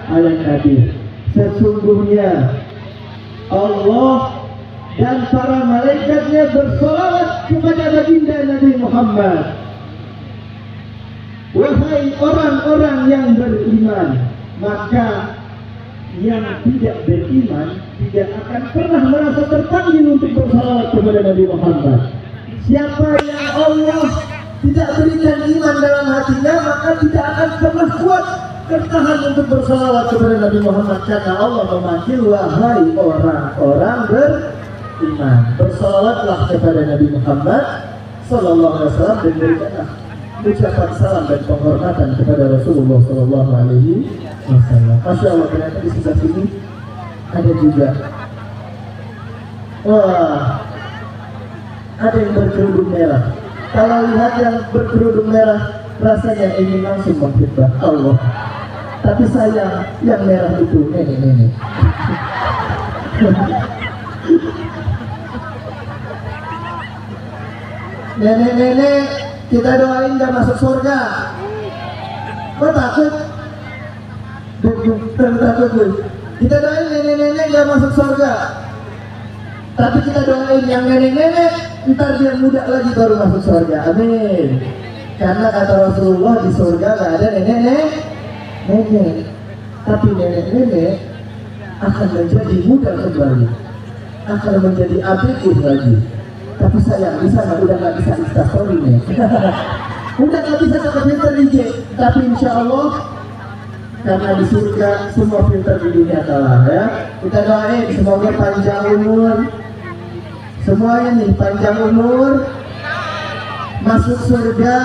'alan nabi. sesungguhnya Allah dan para malaikatnya bersolawat kepada baginda Nabi Muhammad. Wahai orang-orang yang beriman, maka yang tidak beriman tidak akan pernah merasa terpanggil untuk bersolawat kepada Nabi Muhammad. Siapa yang Allah tidak berikan iman dalam hatinya, maka tidak akan pernah kuat tertahan untuk bersolawat kepada Nabi Muhammad, karena Allah memanggil wahai orang-orang beriman, bersolawatlah kepada Nabi Muhammad Sallallahu Alaihi Wasallam dan berikanlah ucapan salam dan penghormatan kepada Rasulullah Sallallahu Alaihi Wasallam. Masya Allah, ternyata di sebelah sini ada juga, wah, ada yang berkerudung merah. Kalau lihat yang berkerudung merah, rasanya ingin langsung menghibah Allah. Tapi sayang, yang merah itu nenek-nenek. Nenek-nenek kita doain gak masuk surga. Kok takut? Takut gue. Kita doain nenek-nenek gak masuk surga. Tapi kita doain yang nenek-nenek ntar dia muda lagi baru masuk surga. Amin. Karena kata Rasulullah di surga gak ada nenek-nenek, tapi nenek-nenek akan menjadi muda kembali, akan menjadi abidin lagi. Tapi sayang di sana udah gak bisa instastory nih. Udah gak bisa pakai filter DJ. Tapi insya Allah karena di surga semua filter di dunia kalah ya. Kita doain semoga panjang umur. Semuanya nih panjang umur, masuk surga,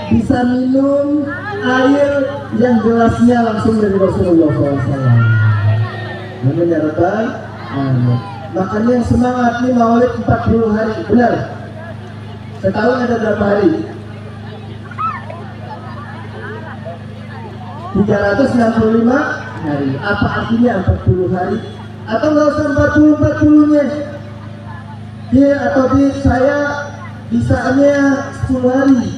bisa minum air yang gelasnya langsung dari Rasulullah SAW. Amin ya Rabbal Alamin. Makanya yang semangat nih maulid 40 hari, benar? Setahun ada berapa hari? 365 hari. Apa artinya 40 hari? Atau nggak usah 40-40-nya? Dia atau dia saya bisanya 10 hari.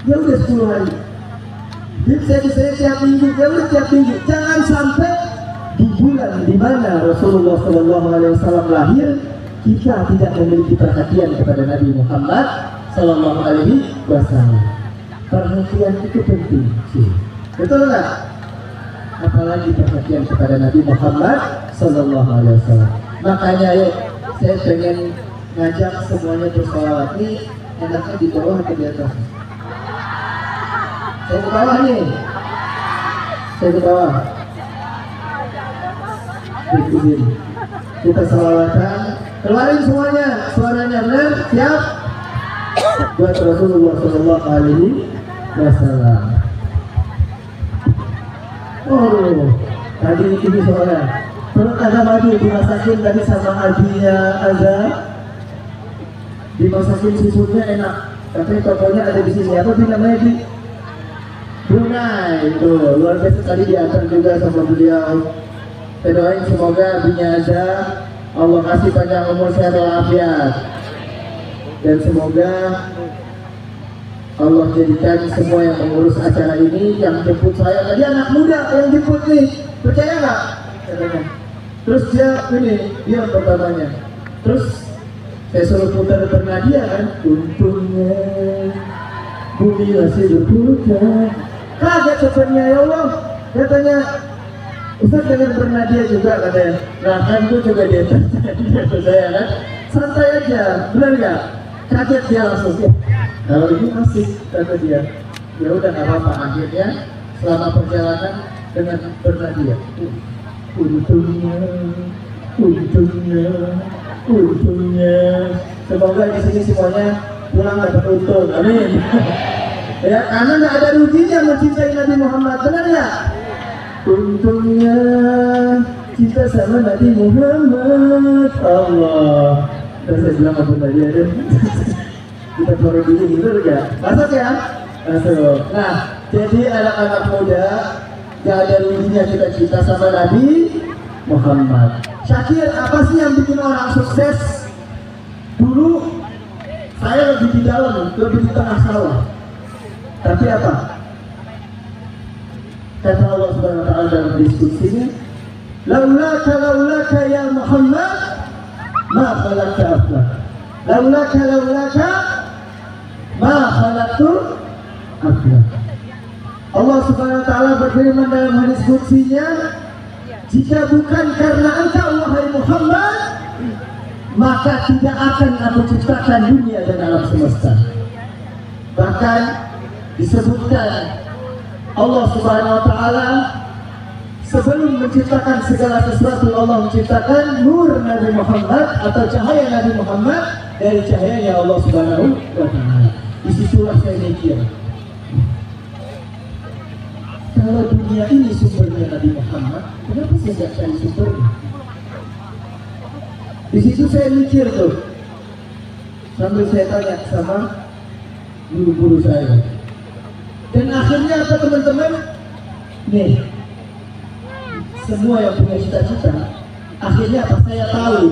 Ya udah 10 hari. Dia bisa tiap minggu, ya udah tiap minggu. Jangan sampai di bulan di mana Rasulullah SAW lahir kita tidak memiliki perhatian kepada Nabi Muhammad SAW. Perhatian itu penting sih, betul nggak? Apalagi perhatian kepada Nabi Muhammad SAW. Makanya yuk, saya pengen ngajak semuanya bersolawat. Nih enaknya di bawah atau di atas? Saya ke bawah nih. Saya ke bawah. Begini. Kita salawatan. Keluarin semuanya. Suaranya benar. Siap? Buat Rasulullah Sallallahu Alaihi Wasallam. Oh, tadi ini soalnya. Perut agak maju dimasakin tadi sama ajinya Azza. Dimasakin seafoodnya enak. Tapi tokonya ada di sini. Apa sih namanya di Brunei? Itu luar biasa, tadi diantar juga sama beliau. Saya doain semoga abinya Azza Allah kasih panjang umur sehat walafiat. Dan semoga Allah jadikan semua yang mengurus acara ini, yang jemput saya tadi anak muda yang jemput nih, percaya nggak? Terus dia pertamanya. Terus saya suruh putar Bernadia kan, untungnya bumi masih berputar. Kaget sebenarnya, ya Allah, katanya Ustaz dengan Bernadia juga katanya. Nah kan itu juga dia saya kan, santai aja, benar nggak? Kaget dia langsung. Kalau ini masih kata dia, ya udah nggak apa-apa. Akhirnya selama perjalanan dengan Bernadia. Untungnya. Semoga di sini semuanya pulang dapat untung. Amin. Ya, karena nggak ada ruginya mencintai Nabi Muhammad, benar nggak? Untungnya cinta sama Nabi Muhammad. Allah. Dan saya bilang apa tadi ada? Kita taruh dulu, bener nggak? Masuk ya? Masuk. Nah, jadi anak-anak muda gak ada ruginya kita cinta sama Nabi Muhammad. Syakir, apa sih yang bikin orang sukses? Dulu saya lebih di dalam, lebih di tengah sawah. Tapi apa? Kata Allah Subhanahu wa taala dalam diskusinya, laulaka ya Muhammad ma khalaqta aflak. Laulaka ma khalaqtu aflak. Allah Subhanahu wa taala berfirman dalam hadis qudsinya, jika bukan karena engkau wahai Muhammad, maka tidak akan aku ciptakan dunia dan alam semesta. Bahkan disebutkan Allah Subhanahu wa taala sebelum menciptakan segala sesuatu, Allah menciptakan nur Nabi Muhammad atau cahaya Nabi Muhammad dari cahayanya Allah Subhanahu wa taala. Disitulah saya mikir, kalau dunia ini sumbernya Nabi Muhammad, kenapa saya tidak cari sumbernya? Di situ saya mikir tuh, sambil saya tanya sama guru-guru saya. Dan akhirnya apa teman-teman? Nih, semua yang punya cita-cita, akhirnya apa saya tahu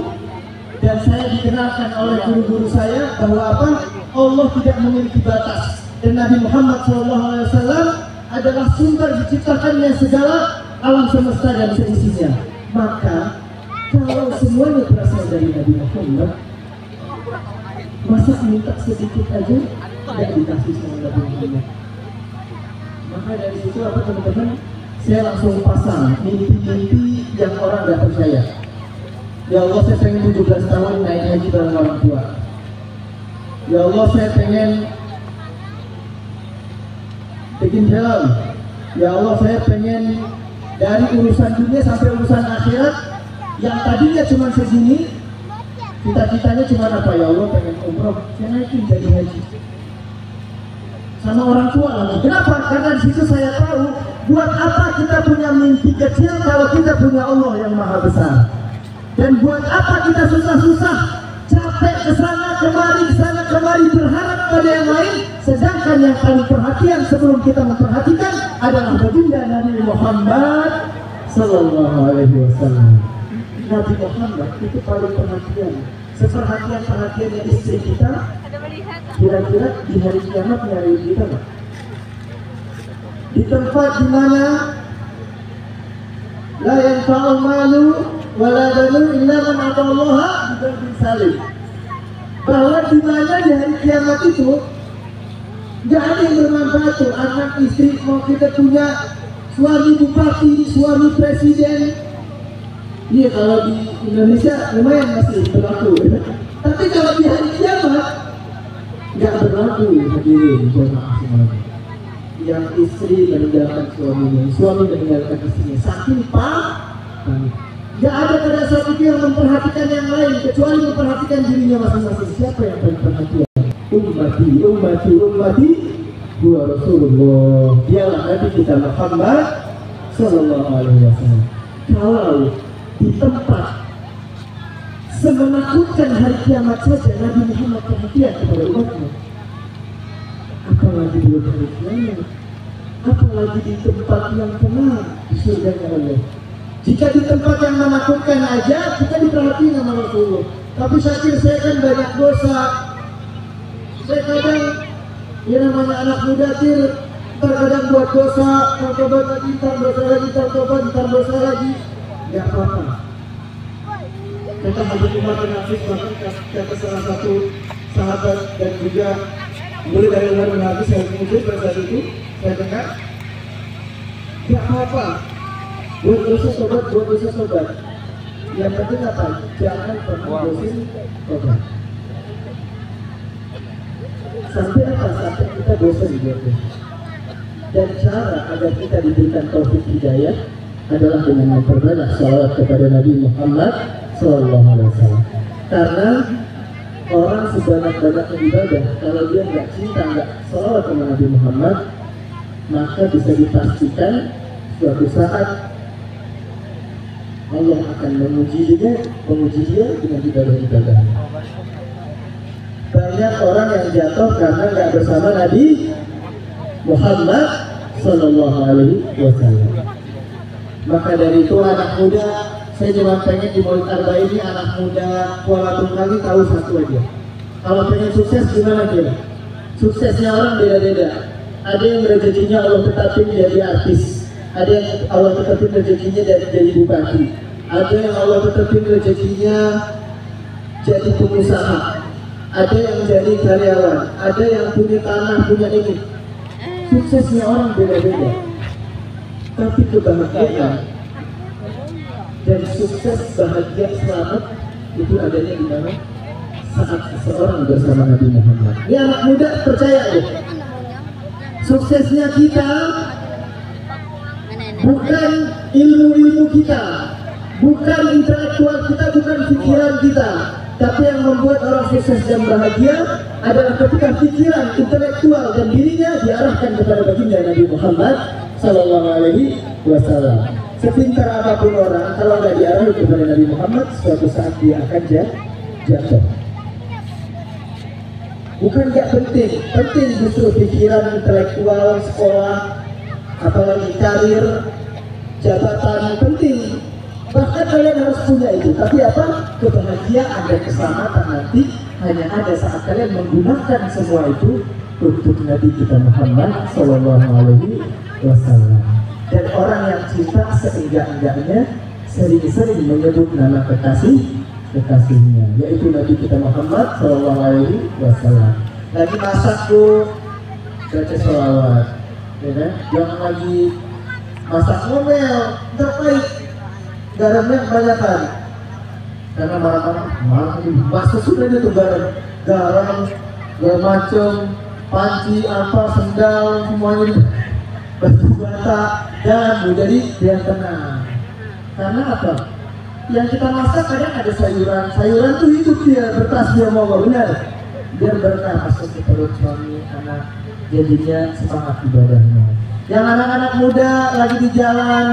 dan saya dikenalkan oleh guru-guru saya bahwa apa? Allah tidak memiliki batas dan Nabi Muhammad SAW adalah sumber diciptakannya segala alam semesta dan seisinya. Maka kalau semuanya berasal dari Nabi Muhammad, masa minta sedikit aja tidak dikasih sama Nabi Muhammad? Maka dari situ apa teman-teman, saya langsung pasang mimpi-mimpi yang orang tidak percaya. Ya Allah, saya pengen 17 tahun naik haji bareng orang tua. Ya Allah, saya pengen bikin film. Ya Allah, saya pengen dari urusan dunia sampai urusan akhirat yang tadinya cuma segini, cita-citanya cuma apa? Ya Allah, pengen umroh, saya naikin jadi haji sama orang tua lagi. Kenapa? Karena di situ saya tahu buat apa kita punya mimpi kecil kalau kita punya Allah yang maha besar. Dan buat apa kita susah-susah capek kesana kemari berharap pada yang lain, sedangkan yang paling perhatian sebelum kita memperhatikan adalah baginda Nabi Muhammad Sallallahu Alaihi Wasallam. Nabi Muhammad itu paling perhatian. Seperhatian-perhatiannya istri kita, kira-kira di hari kiamat nyari kita nggak? Di tempat di mana la yanfa'u malu wala banun illa man atallaha biqalbin salim. Bahwa di mana di hari kiamat itu nggak ada yang bermanfaat tuh, anak istri, mau kita punya suami bupati, suami presiden. Iya, kalau di Indonesia lumayan masih berlaku. Tapi kalau di hari kiamat nggak berlaku, hadirin jemaah semuanya. Yang istri meninggalkan suaminya, suami meninggalkan istrinya, saking panik. Gak ada pada saat itu yang memperhatikan yang lain kecuali memperhatikan dirinya masing-masing. Siapa yang paling perhatian? Ummati huwa Rasulullah. Dialah Nabi kita Muhammad Sallallahu Alaihi Wasallam. Kalau di tempat semenakutkan hari kiamat saja Nabi Muhammad perhatian kepada umatnya, apalagi di hari kiamat, apalagi di tempat yang tenang di surga Allah. Jika di tempat yang menakutkan aja kita diperhatiin sama Rasulullah, tapi saya kan banyak dosa. Saya kadang, ya namanya anak muda terkadang buat dosa, tertobat lagi, terdosa lagi, tertobat, terdosa lagi. Gak apa-apa. Kata Habib Umar bin Hafiz, bahkan kata salah satu sahabat dan juga mulai dari Umar bin Hafiz, saya mungkin pada saat itu saya dengar, gak apa-apa. Buat dosa sobat. Yang penting apa? Jangan pernah dosin tobat. Sampai apa? Sampai kita bosan buat dosa. Dan cara agar kita diberikan taufik hidayah adalah dengan memperbanyak salawat kepada Nabi Muhammad Sallallahu Alaihi Wasallam. Karena orang sebanyak-banyaknya ibadah, kalau dia nggak cinta, nggak salawat kepada Nabi Muhammad, maka bisa dipastikan suatu saat Allah akan menguji dia dengan ibadah-ibadah. Banyak orang yang jatuh karena nggak bersama Nabi Muhammad Sallallahu Alaihi Wasallam. Maka dari itu anak muda, saya cuma pengen di Maulid Arba'in ini anak muda Kuala Tunggal tahu satu aja. Kalau pengen sukses gimana kira? Suksesnya orang beda-beda. Ada yang rezekinya Allah tetapin jadi artis, Ada yang Allah tetapin rezekinya jadi bupati, ada yang Allah tetapin rezekinya jadi pengusaha, ada yang jadi karyawan, ada yang punya tanah, punya ini. Suksesnya orang beda-beda, tapi kebahagiaan dan sukses, bahagia, selamat itu adanya di mana? Saat seseorang bersama Nabi Muhammad. Ini anak muda percaya deh, suksesnya kita bukan ilmu-ilmu kita, bukan intelektual kita, bukan pikiran kita, tapi yang membuat orang sukses dan bahagia adalah ketika pikiran, intelektual dan dirinya diarahkan kepada baginda Nabi Muhammad Sallallahu Alaihi Wasallam. Sepintar apapun orang, kalau nggak diarahi kepada Nabi Muhammad, suatu saat dia akan jatuh. Bukan nggak penting, penting justru pikiran, intelektual, sekolah, apalagi karir, jabatan penting. Bahkan kalian harus punya itu. Tapi apa? Kebahagiaan dan keselamatan nanti hanya ada saat kalian menggunakan semua itu untuk Nabi kita Muhammad Sallallahu Alaihi Wasallam. Dan orang yang cinta seenggak-enggaknya sering-sering menyebut nama kekasihnya, yaitu Nabi kita Muhammad Sallallahu Alaihi Wasallam. Lagi masak tuh baca sholawat, ya kan? Jangan lagi masak ngomel, terbaik garamnya kebanyakan, karena marah-marah masak sudah itu garam segala macam, panci apa, sendal, semuanya batu bata, dan jadi biar tenang. Karena apa? Yang kita masak kadang ada sayuran tuh hidup dia, bertasbih Allah, benar, biar berkah masuk ke perut suami, anak, jadinya semangat ibadahnya. Yang anak-anak muda lagi di jalan,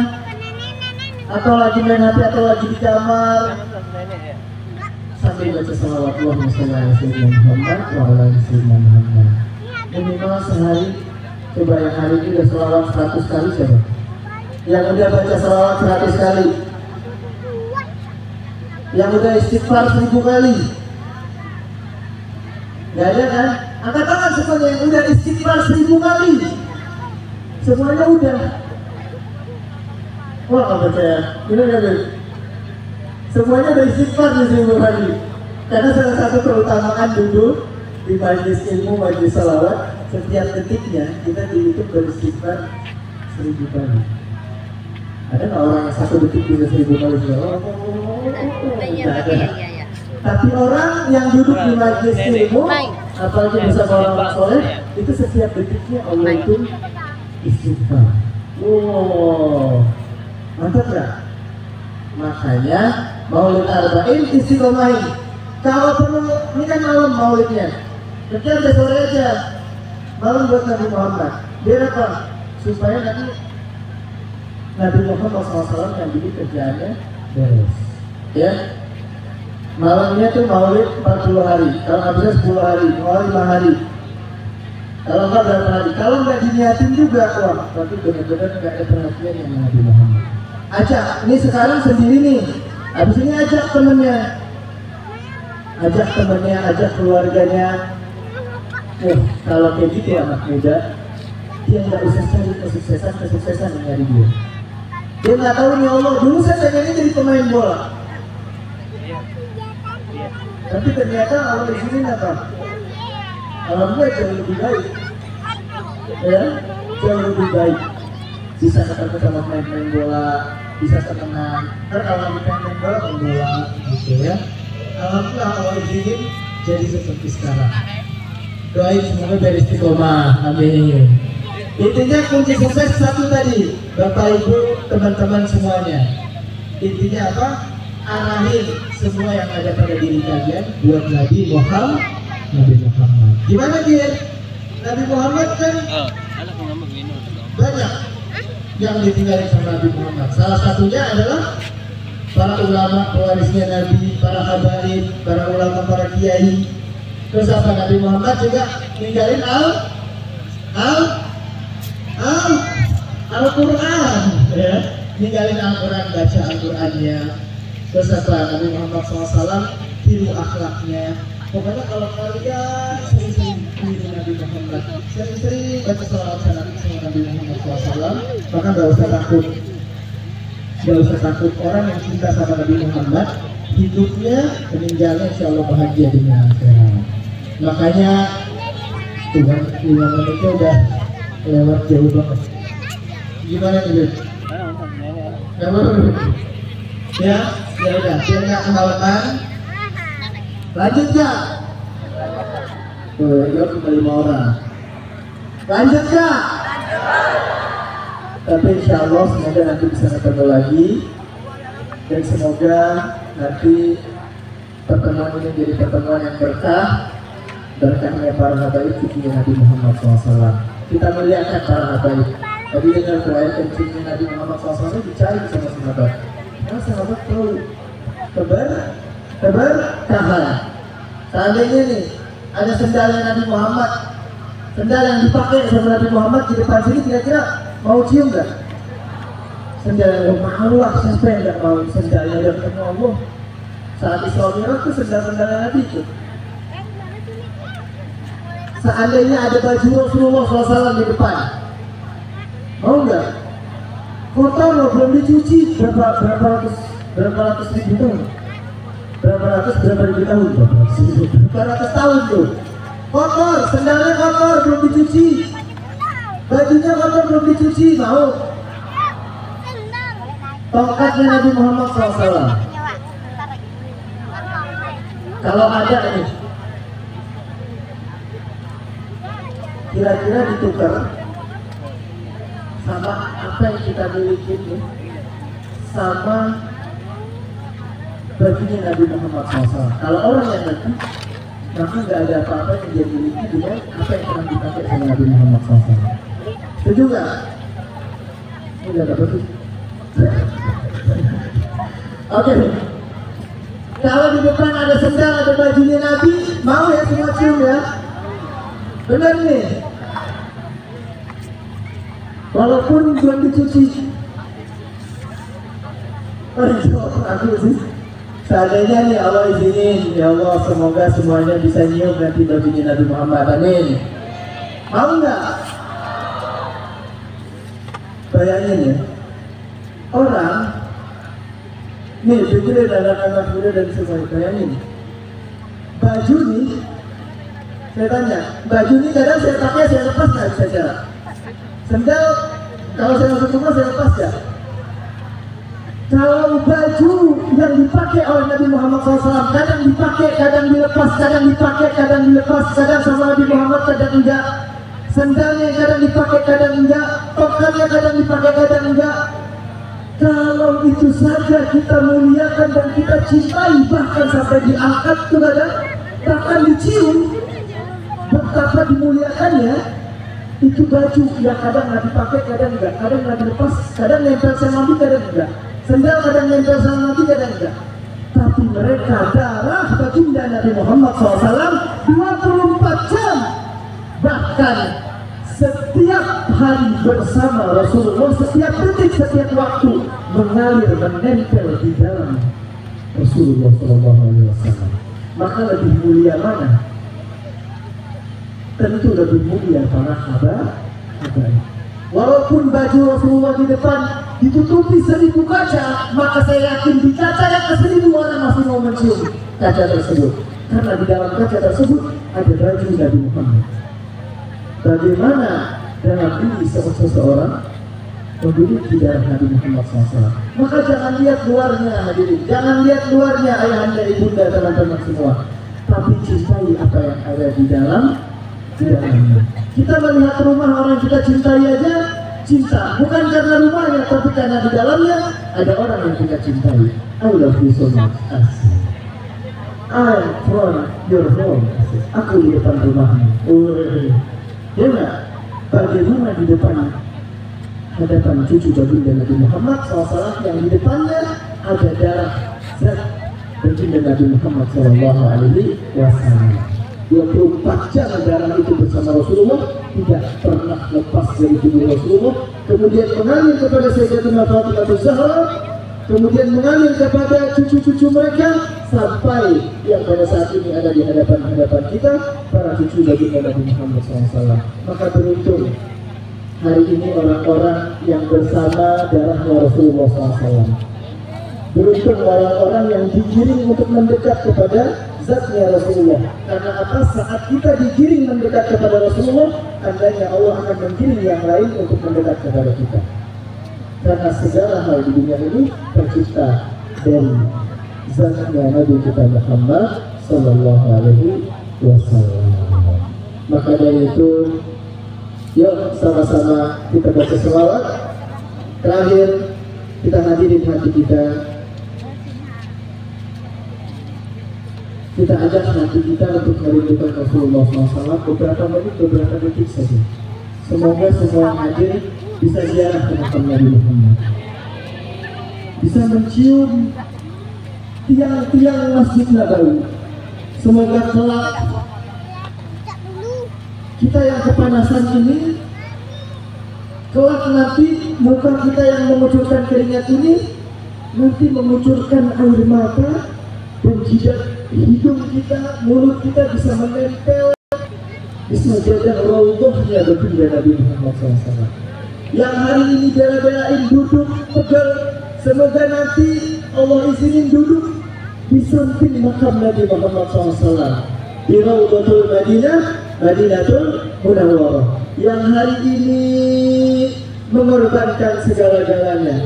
atau lagi main HP, atau lagi di kamar, sambil baca salawat Allahumma sholli ala sayyidina Muhammad wa ala ali sayyidina Muhammad. Minimal sehari, coba yang hari ini udah salawat 100 kali coba. Yang udah baca salawat 100 kali, yang udah istighfar 1000 kali. Gak ada kan? Angkat tangan semuanya yang udah istighfar 1000 kali. Semuanya udah. Wah, nggak percaya? Bener nggak, Ben? Semuanya udah istighfar di 1000 kali. Karena salah satu keutamaan duduk di majelis ilmu, majelis salawat, setiap detiknya kita dihitung beristighfar 1000 kali. Ada nggak orang yang satu detik bisa 1000 kali? Tidak ada. Tapi orang yang duduk di majelis ilmu, apalagi bersama orang soleh, itu setiap detiknya Allah itu istighfar. Wow, mantap gak? Makanya Maulid Arba'in istiqomahin. Kalau perlu, ini kan malam maulidnya, kerja udah sore aja, malam buat Nabi Muhammad. Biar apa? Supaya nanti Nabi Muhammad SAW yang bikin kerjaannya beres. Ya, malamnya tuh maulid 40 hari, kalau nggak bisa 10 hari, 5 hari. Kalau nggak berapa hari, kalau nggak diniatin juga, wah, berarti benar-benar nggak ada perhatian yang Nabi Muhammad. Ajak, ini sekarang sendiri nih, habis ini ajak temennya, ajak keluarganya. Kalau kayak gitu anak muda, dia nggak usah cari kesuksesan yang nyari dia. Dia nggak tahu nih Allah, dulu saya pengennya jadi pemain bola, tapi ternyata Allah di sini apa? Alhamdulillah jauh lebih baik, ya, jauh lebih baik. Bisa ketemu sama main bola, bisa tenang. Kalau kita main bola, gitu ya. Alhamdulillah Allah izinin jadi seperti sekarang. Doain semoga dari istiqomah, amin. Intinya kunci sukses satu tadi, Bapak Ibu, teman-teman semuanya. Intinya apa? Arahin semua yang ada pada diri kalian buat Nabi Muhammad. Gimana dia? Nabi Muhammad kan banyak yang ditinggalin sama Nabi Muhammad. Salah satunya adalah para ulama pewarisnya Nabi, para habaib, para ulama, para kiai. Terus apa, Nabi Muhammad juga ninggalin Al-Quran, ya, ninggalin Al-Quran, baca Al-Qurannya. Terus apa, Nabi Muhammad SAW tiru akhlaknya. Pokoknya kalau kalian sering-sering diri Nabi Muhammad. Sering-sering baca salawat salam sama Nabi Muhammad SAW. Maka nggak usah takut. Nggak usah takut, orang yang cinta sama Nabi Muhammad, hidupnya meninggalnya insya Allah bahagia dunia akhirat. Makanya Tuhan 5 menitnya udah lewat jauh banget. Gimana nih? Ya, ya udah, biar nggak kemalaman. Lanjut nggak? Tuh, ya kembali 5 orang. Lanjut nggak? Tapi insya Allah semoga nanti bisa ketemu lagi, dan semoga nanti pertemuan ini jadi pertemuan yang berkahnya para habaib cucunya Nabi Muhammad SAW. Kita melihatkan para habaib. Tadi dengar doa kencingnya Nabi Muhammad SAW dicari sama sahabat. Nah, sahabat tahu keberkahan. Seandainya nih ada sendalnya Nabi Muhammad, sendal yang dipakai sama Nabi Muhammad di depan sini, kira-kira mau cium nggak? Sendal yang mau lah, siapa yang nggak mau sendalnya yang ketemu Allah? Saat Isra Mi'raj itu sendal-sendal Nabi itu. Seandainya ada baju Rasulullah SAW di depan, mau nggak? Kotor loh, belum dicuci. Berapa ratus ribu tahun? Berapa ribu tahun? Berapa ratus tahun tuh? Kotor, sendalnya kotor, belum dicuci. Bajunya kotor, belum dicuci. Mau? Tongkatnya Nabi Muhammad SAW. Kalau ada nih, kira-kira ditukar sama apa yang kita miliki ini, sama bajunya Nabi Muhammad SAW. Kalau orang yang mati, maka nggak ada apa-apa yang dia miliki dengan apa yang pernah dipakai sama Nabi Muhammad SAW. Setuju nggak? Ini nggak dapat tuh. Oke. Kalau di depan ada sendal, ada bajunya Nabi, mau ya semua cium ya? Benar nih? Walaupun belum dicuci. Aku sih. Seandainya nih Allah izinin, ya Allah semoga semuanya bisa nyium nanti bajunya Nabi Muhammad. Amin. Mau nggak? Bayangin ya, orang nih pikir anak-anak muda dan semuanya, bayangin baju nih. Saya tanya, baju ini kadang saya pakai, saya lepas nggak bisa jalan. Sendal, kalau saya masuk rumah saya lepas ya. Kalau baju yang dipakai oleh Nabi Muhammad SAW, kadang dipakai, kadang dilepas, kadang dipakai, kadang dilepas, kadang sama Nabi Muhammad, kadang enggak. Sendalnya kadang dipakai, kadang enggak. Tongkatnya kadang dipakai, kadang enggak. Kalau itu saja kita muliakan dan kita cintai, bahkan sampai diangkat tuh kadang, bahkan dicium, betapa dimuliakannya itu baju yang kadang nggak dipakai, kadang enggak, kadang nggak dilepas, kadang nempel sama Nabi, kadang enggak. Sendal kadang nempel sama Nabi, kadang enggak. Tapi mereka darah baginda Nabi Muhammad SAW 24 jam, bahkan setiap hari bersama Rasulullah, setiap detik, setiap waktu mengalir, menempel di dalam Rasulullah SAW. Maka lebih mulia mana? Tentu lebih mulia para habaib. Walaupun baju Rasulullah di depan ditutupi 1000 kaca, maka saya yakin di kaca yang ke-1000 orang masih mau mencium kaca tersebut, karena di dalam kaca tersebut ada baju Nabi Muhammad. Bagaimana dalam diri seseorang memiliki darah Nabi Muhammad SAW? Maka jangan lihat luarnya, hadirin, jangan lihat luarnya ayahanda, ibunda, teman-teman semua, tapi cintai apa yang ada di dalamnya. Kita melihat rumah orang kita cintai aja, cinta bukan karena rumahnya, tapi karena di dalamnya ada orang yang kita cintai. I love you so much. I from your home. Aku di depan rumahmu. Ya nggak? Bagaimana di depan hadapan cucu baginda Nabi Muhammad SAW yang di depannya ada darah zat baginda Nabi Muhammad SAW. 24 jam darah itu bersama Rasulullah, tidak pernah lepas dari tubuh Rasulullah, kemudian mengalir kepada Sayyidatina Fatimah Zahra, kemudian mengalir kepada cucu-cucu mereka, sampai yang pada saat ini ada di hadapan kita, para cucu bagi Nabi Muhammad SAW. Maka beruntung hari ini orang-orang yang bersama darahnya Rasulullah SAW. Beruntung orang-orang yang digiring untuk mendekat kepada zatnya Rasulullah. Karena apa? Saat kita digiring mendekat kepada Rasulullah, tandanya Allah akan menggiring yang lain untuk mendekat kepada kita. Karena segala hal di dunia ini tercipta dari zatnya Nabi kita Muhammad Sallallahu Alaihi Wasallam. Maka dari itu, yuk sama-sama kita baca selawat. Terakhir, kita hadirin hati kita. Kita ajak hati kita untuk merindukan Rasulullah SAW beberapa menit, beberapa detik saja. Semoga semua yang hadir bisa ziarah ke makam Nabi Muhammad, bisa mencium tiang-tiang Masjid Nabawi. Semoga kelak kita yang kepanasan ini, kelak nanti muka kita yang mengucurkan keringat ini nanti mengucurkan air mata, dan jidat hidung kita, mulut kita bisa menempel, bisa jaga raudhahnya baginda Nabi Muhammad SAW. Yang hari ini bela-belain duduk pegel, semoga nanti Allah izinin duduk di samping makam Nabi Muhammad SAW di Raudhatul Madinah, Madinatul Munawwarah. Yang hari ini mengorbankan segala-galanya,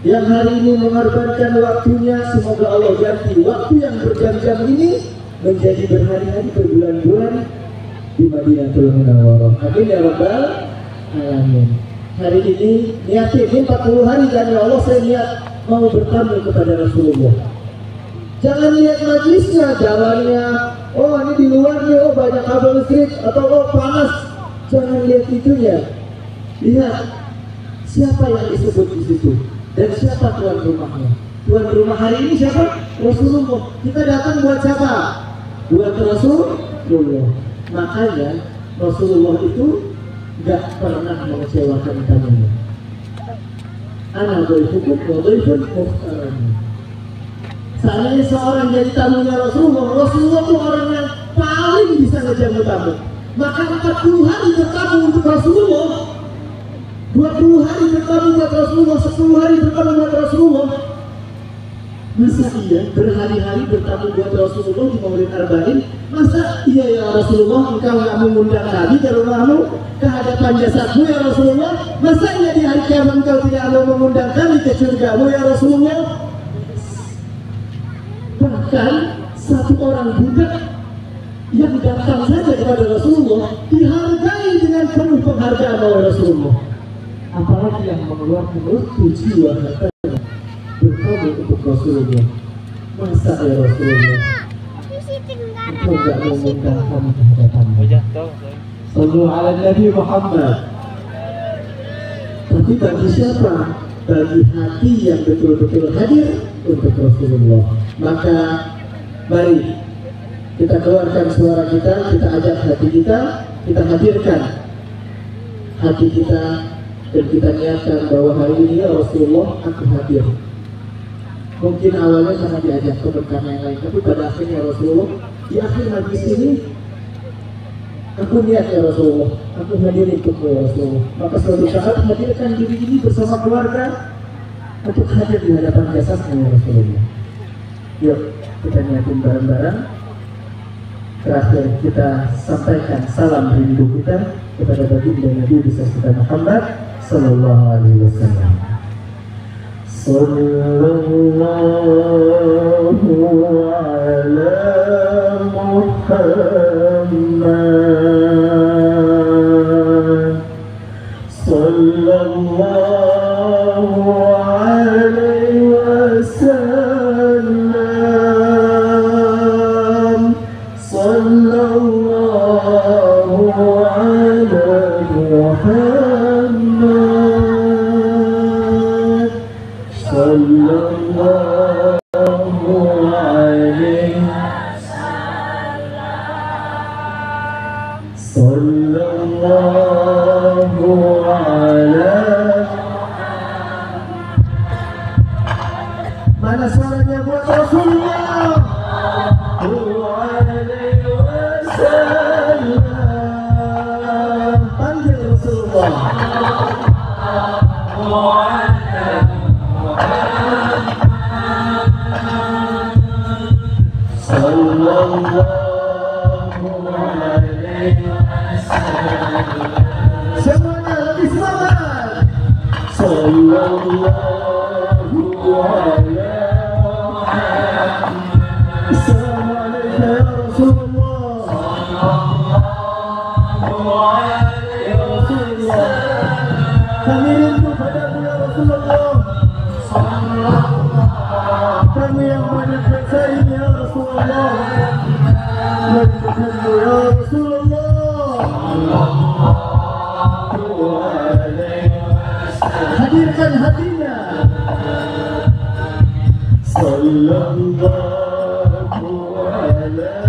yang hari ini mengorbankan waktunya, semoga Allah ganti waktu yang berjam-jam ini menjadi berhari-hari, berbulan-bulan di Madinatul Munawwarah. Amin ya rabbal alamin. Hari ini niatin 40 hari dan ya Allah saya niat mau bertamu kepada Rasulullah. Jangan lihat majlisnya, jalannya, oh ini di luarnya, oh banyak kabel listrik, atau oh panas. Jangan lihat itunya. Lihat siapa yang disebut di situ dan siapa tuan rumahnya. Tuan rumah hari ini siapa? Rasulullah. Kita datang buat siapa? Buat Rasulullah. Makanya Rasulullah itu gak pernah mengecewakan tamunya. Ana dhaifukum wa dhaifun muhtaram. Seandainya seorang jadi tamunya Rasulullah, Rasulullah itu orang yang paling bisa ngejamu tamu. Maka 40 hari bertamu untuk Rasulullah, 20 hari bertamu buat Rasulullah, 10 hari bertamu buat Rasulullah. Masa iya berhari-hari bertamu buat Rasulullah di Maulid Arba'in? Masa iya ya Rasulullah engkau gak mengundang kami ke rumahmu, ke hadapan jasadmu ya Rasulullah? Masa iya di hari kiamat engkau tidak mau mengundang kami ke surgamu ya Rasulullah? Bahkan satu orang budak yang datang saja kepada Rasulullah dihargai dengan penuh penghargaan oleh Rasulullah. Apalagi yang mengeluarkan waktu jiwa hartanya bertamu untuk Rasulullah. Masa ya Rasulullah engkau gak mengundang kami ke hadapanmu? Sallu ala Nabi Muhammad. Tapi bagi siapa? Bagi hati yang betul-betul hadir untuk Rasulullah. Maka mari kita keluarkan suara kita, kita ajak hati kita hadirkan hati kita, dan kita niatkan bahwa hari ini ya Rasulullah aku hadir. Mungkin awalnya sangat diajak teman yang lain, tapi pada akhirnya Rasulullah di akhir majlis ini aku niat ya Rasulullah, aku hadir untukmu ya Rasulullah. Maka suatu saat hadirkan diri ini bersama keluarga untuk hadir di hadapan jasadnya ya Rasulullah. Yuk kita niatin bareng-bareng. Terakhir kita sampaikan salam rindu kita kepada baginda Nabi besar kita Muhammad Sallallahu Alaihi Wasallam. Sallallahu ala Muhammad Sallallahu Alaihi Wasallam. Sallallahu ala Muhammad Sallallahu alaihi Sallallahu ala Semuanya lebih semangat. Sallallahu alaihi Assalamualaikum ya Rasulullah. Ya Rasulullah, kami rindu padamu ya Rasulullah. Kami yang banyak bersaing ya Rasulullah, merindukanmu ya Rasulullah. Hadirkan hatinya. Sallallahu alaihi.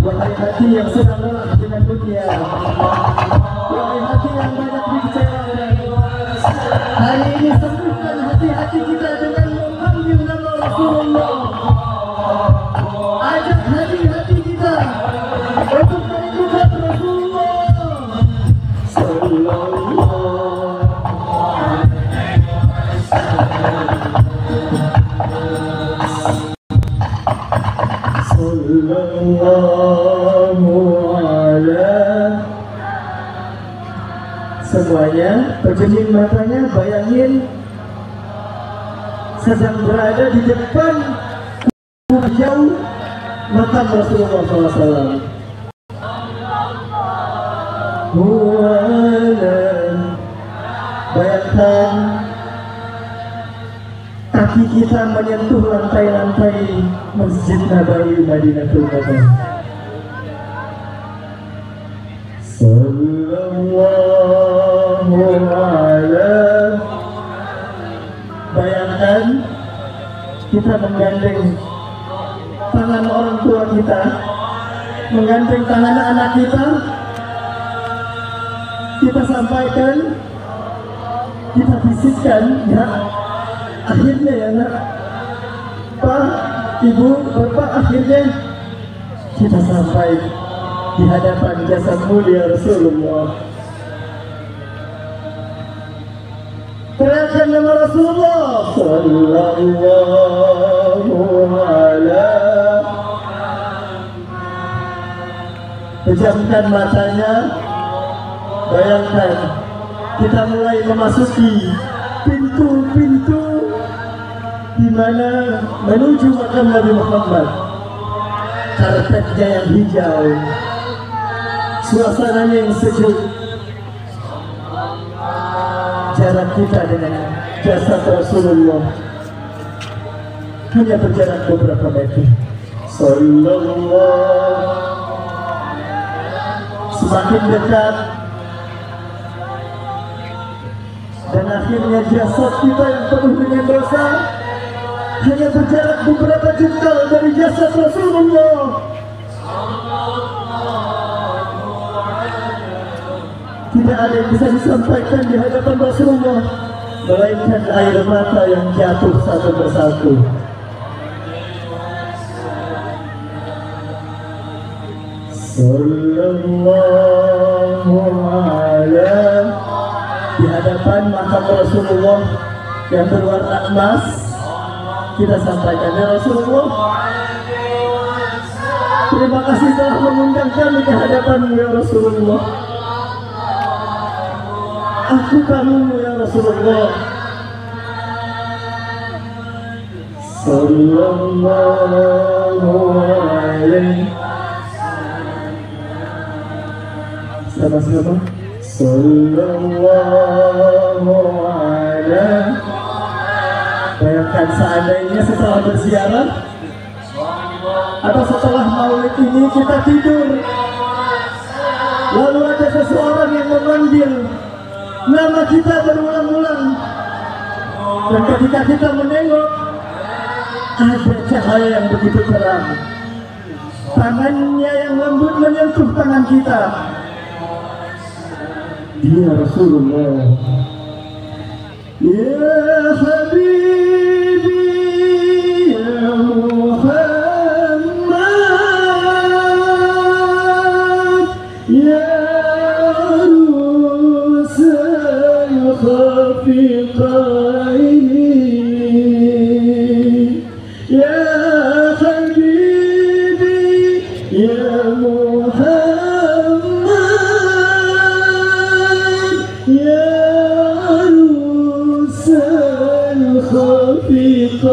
Wahai hati yang sedang lelah dengan dunia, wahai hati yang banyak dikecewakan, hari ini sembuhkan hati-hati kita dengan memanggil nama Rasulullah. Ajak hati-hati kita untuk merindukan Rasulullah. Sallallahu alaihi. Semuanya pejamkan matanya, bayangin sedang berada di depan jauh makam Rasulullah SAW. Bayangkan kaki kita menyentuh lantai-lantai Masjid Nabawi Madinatul Munawwarah. Sallallahu alaihi. Bayangkan kita menggandeng tangan orang tua kita, menggandeng tangan anak kita, kita sampaikan, kita bisikkan, ya akhirnya ya nak, Pak, Ibu, Bapak, akhirnya kita sampai di hadapan jasad mulia Rasulullah. Teriakkan nama Rasulullah Sallallahu alaihi. Pejamkan matanya, bayangkan kita mulai memasuki pintu-pintu di mana menuju makam Nabi Muhammad. Karpetnya yang hijau, suasananya yang sejuk, jarak kita dengan jasad Rasulullah hanya berjarak beberapa meter. Sallallahu. Semakin dekat, dan akhirnya jasad kita yang penuh dengan dosa hanya berjarak beberapa jengkal dari jasad Rasulullah. Tidak ada yang bisa disampaikan di hadapan Rasulullah melainkan air mata yang jatuh satu persatu. Sallallahu alaihi. Di hadapan makam Rasulullah yang berwarna emas, kita sampaikan, ya Rasulullah, terima kasih telah mengundang kami ke hadapanmu ya Rasulullah. Aku kamu ya Rasulullah. Sallallahu alaihi. Sama-sama. Sallallahu alaihi. Bayangkan seandainya setelah berziarah atau setelah maulid ini kita tidur, lalu ada seseorang yang memanggil nama kita berulang-ulang, dan ketika kita menengok ada cahaya yang begitu terang, tangannya yang lembut menyentuh tangan kita. Dia Rasulullah. Ya Habibi ya Muhammad ya Rusul Khafiqaini ya Habibi Ya Muhammad, ya arusal khafiqaini,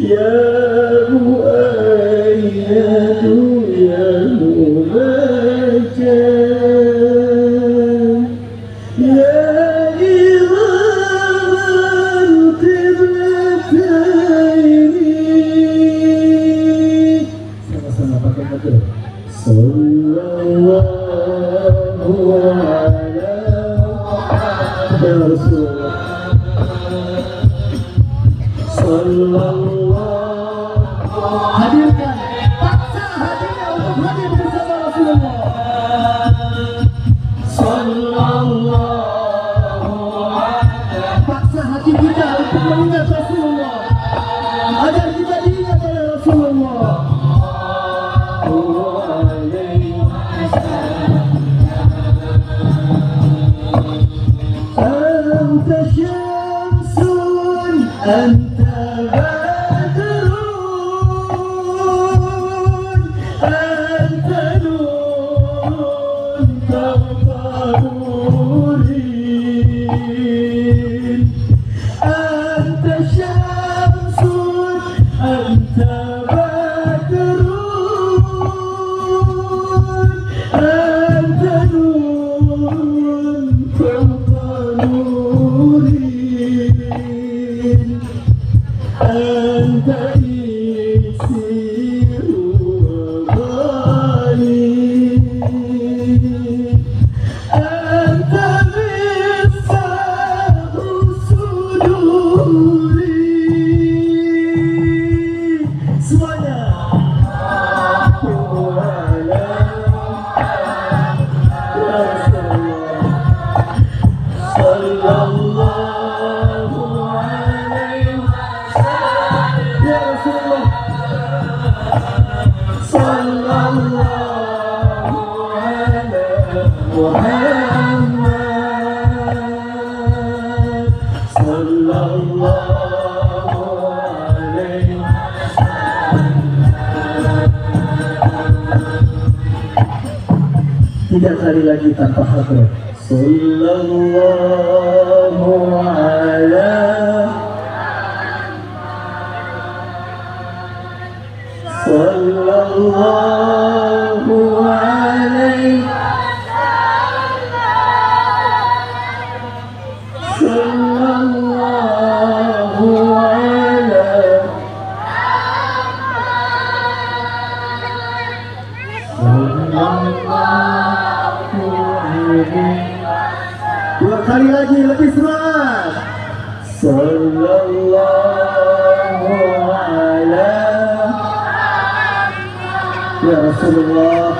ya muayyadu ya mubajjal, ya imam al-qiblataini. Sama-sama pakai kata sallallahu ala ya Rasulullah, sallallahu. Hadirkan, paksa hadirnya untuk hadir bersama Rasulullah. Sallallahu. Paksa hati kita untuk mengingat Rasulullah, agar kita diingat oleh Rasulullah. Anta syamsun, anta badrun, anta nurun fawqa nurin. Anta syamsun, anta badrun, anta nurun fawqa nurin. Anta iksiru ghali, anta miftahul suduri. Semuanya. Ya Rasulullah, sallallahu alaihi wasallam. Ya Rasulullah, sallallahu alaihi Muhammad, sallallahu alaihi. Tiga kali lagi tanpa hadir. Sallallahu ala, sallallahu alaihi, sallallahu ala, dua kali lagi, lebih semangat. Sallallahu ala ya Rasulullah.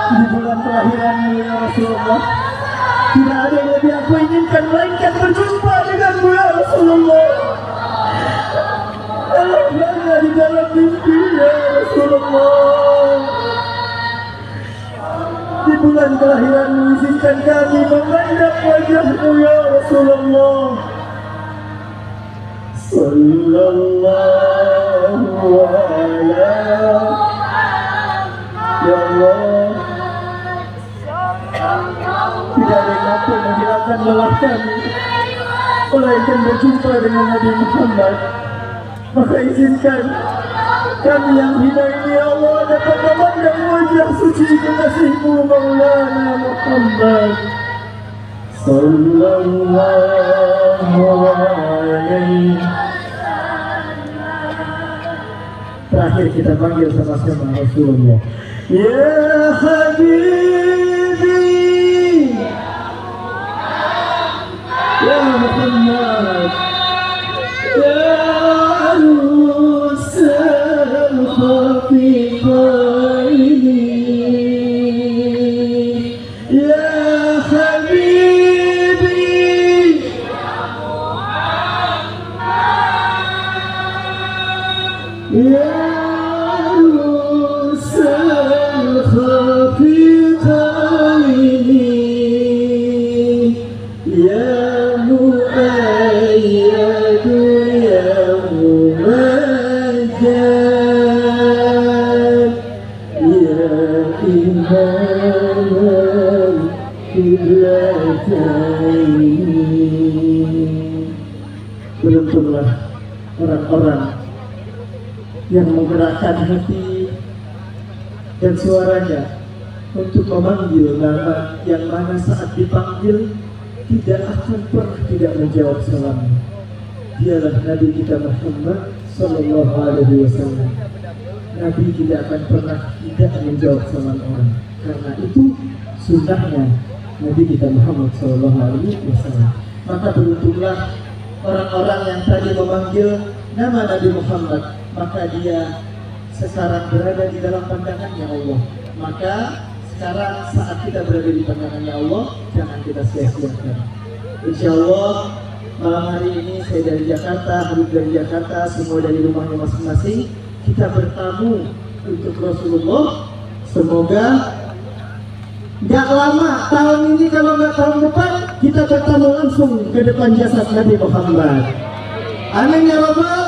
Di bulan kelahiranmu ya Rasulullah, tidak ada yang lebih aku inginkan melainkan berjumpa denganmu ya Rasulullah. Alhamdulillah di dalam mimpi ya Rasulullah. Di bulan kelahiranmu izinkan kami memandang wajahmu ya Rasulullah. Sallallahu ala, ya Allah. Tidak ada yang mampu menghilangkan lelah kami melainkan berjumpa dengan Nabi Muhammad. Maka izinkan kami yang hina ini ya Allah dapat memandang wajah suci kekasihmu Maulana Muhammad sallallahu alaihi. Terakhir kita panggil sama-sama Rasulullah. Ya Habibi, ya Muhammad, ya arusal khafiqaini, ya Habibi, ya arusal khafiqaini, ya muayyadu ya adalah orang-orang yang menggerakkan hati dan suaranya untuk memanggil nama yang mana saat dipanggil tidak akan pernah tidak menjawab salam. Dialah Nabi kita Muhammad Sallallahu Alaihi Wasallam. Nabi tidak akan pernah tidak menjawab salam orang. Karena itu sunnahnya Nabi kita Muhammad Sallallahu Alaihi Wasallam. Maka beruntunglah orang-orang yang tadi memanggil nama Nabi Muhammad, maka dia sekarang berada di dalam pandangannya Allah. Maka sekarang saat kita berada di pandangannya Allah, jangan kita sia-siakan. Insya Allah malam hari ini saya dari Jakarta, Habib dari Jakarta, semua dari rumahnya masing-masing, kita bertamu untuk Rasulullah. Semoga gak lama tahun ini, kalau gak tahun depan, kita bertamu langsung ke depan jasad Nabi Muhammad. Amin ya Rabbal.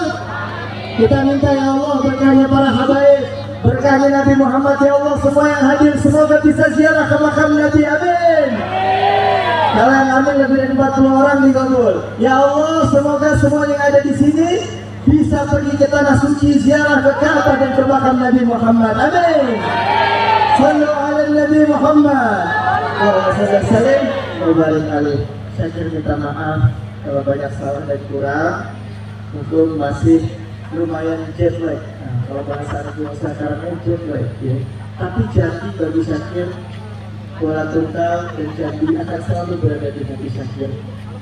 Kita minta ya Allah berkahnya para habaib, berkahnya Nabi Muhammad ya Allah, semua yang hadir semoga bisa ziarah ke makam Nabi. Amin. Kalau yang amin lebih dari 40 orang dikabul. Ya Allah, semoga semua yang ada di sini bisa pergi ke tanah suci, ziarah ke Ka'bah dan ke makam Nabi Muhammad. Amin. Sallu ala Nabi Muhammad. Allahumma shalli wa sallim wa barik alaihi. Saya kira minta maaf kalau banyak salah dan kurang. Mungkin masih lumayan jet lag. Nah, kalau bahasa anak sekarang jet lag ya. Tapi Jambi bagi Syakir, Kuala Tunggal dan Jambi akan selalu berada di Nabi Syakir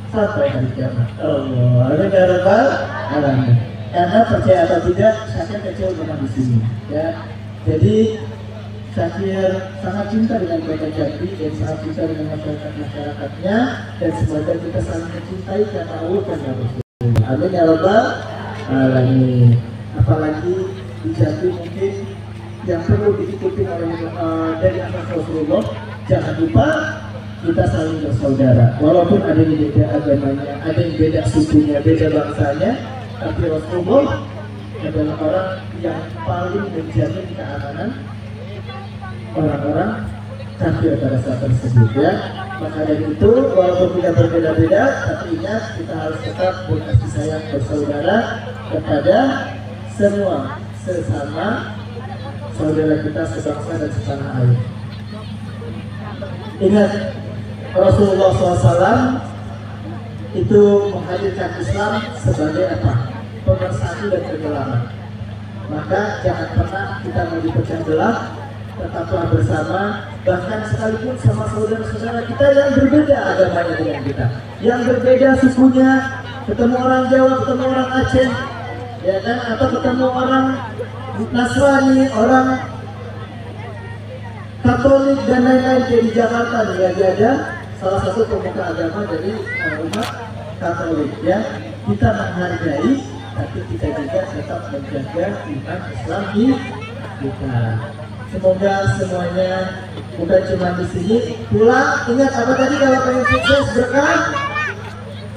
sampai hari kiamat. Allah, amin ya rabbal alamin. Karena percaya atau tidak, Syakir kecil memang di sini. Ya, jadi Syakir sangat cinta dengan kota Jambi dan sangat cinta dengan masyarakatnya, dan semoga kita saling mencintai karena Allah dan Rasul. Amin ya rabbal alamin. Apalagi di Jambi mungkin yang perlu diikuti oleh dari anak Rasulullah, jangan lupa kita saling bersaudara. Walaupun ada yang beda agamanya, ada yang beda sukunya, beda bangsanya, tapi Rasulullah adalah orang yang paling menjamin keamanan orang-orang kafir pada saat tersebut ya. Maka dari itu walaupun kita berbeda-beda, tapi ingat kita harus tetap berkasih sayang bersaudara kepada semua sesama saudara kita sebangsa dan setanah air. Ingat Rasulullah SAW itu menghadirkan Islam sebagai apa? Pemersatu dan pergelaran. Maka jangan pernah kita mau dipecah belah, tetaplah bersama, bahkan sekalipun sama saudara-saudara kita yang berbeda agamanya dengan kita, yang berbeda sukunya, ketemu orang Jawa, ketemu orang Aceh, ya kan, atau ketemu orang Nasrani, orang Katolik dan lain-lain. Kayak di Jakarta nih ya, ada salah satu pemuka agama dari umat Katolik ya. Kita menghargai, tapi kita juga tetap menjaga iman Islam di kita. Semoga semuanya bukan cuma di sini, pulang ingat apa tadi, kalau pengen sukses berkah,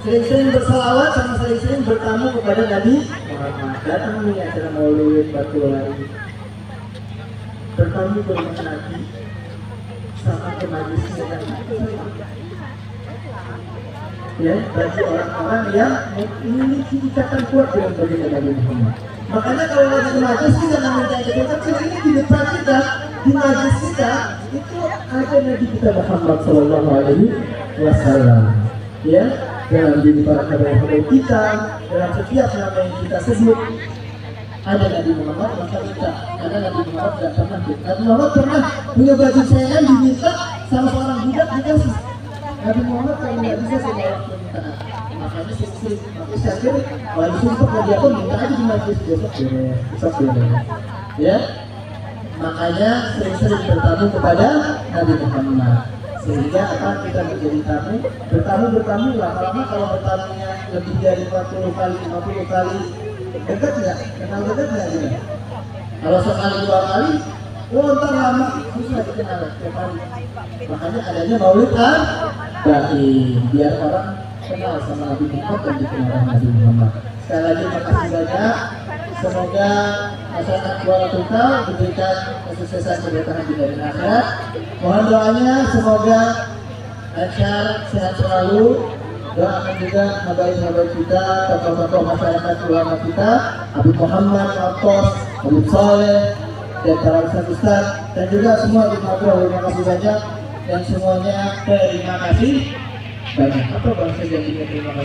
sering-sering bersalawat sama sering-sering bertamu kepada Nabi Muhammad. Datang nih acara Maulid Batul ini, bertamu ke rumah Nabi sama ke majlisnya Nabi. Ya, bagi orang-orang yang memiliki ikatan kuat dengan baginda Nabi Muhammad. Makanya kalau lagi di majlis kita minta ikatan kecil ini di depan kita, di majlis kita itu ada Nabi kita Muhammad Sallallahu Alaihi Wasallam. Ya, dalam diri para kader kita, dalam setiap nama yang kita sebut ada Nabi Muhammad, maka kita, karena Nabi Muhammad tidak pernah. Nabi Muhammad pernah punya baju sayangan diminta sama seorang budak dikasih. Nabi Muhammad kalau nggak bisa saya bawa permintaan. Makanya sering aku Syakir kalau sumpah lagi aku minta aja di majlis besok ya. Makanya sering-sering bertamu kepada Nabi Muhammad, sehingga akan kita menjadi tamu, bertamu lama-lama. Kalau bertamunya lebih dari 40 kali, 50 kali, dekat nggak? Kenal dekat nggak juga? Kalau sekali 2 kali, ntar lama susah dikenal tiap hari. Makanya adanya maulid kan, biar orang kenal sama Nabi Muhammad dan dikenal Nabi Muhammad. Sekali lagi makasih banyak. Semoga masyarakat Kuala Tunggal diberikan kesuksesan keberkahan di dunia akhirat. Mohon doanya semoga lancar, sehat selalu, Doakan juga habaib-habaib kita, tokoh-tokoh masyarakat ulama kita, Habib Muhammad, Al-Qos, Habib Saleh, dan para ustaz-ustaz, dan juga semua di Madura. Terima kasih banyak, dan semuanya terima kasih banyak. Apa bahasa jadinya terima kasih?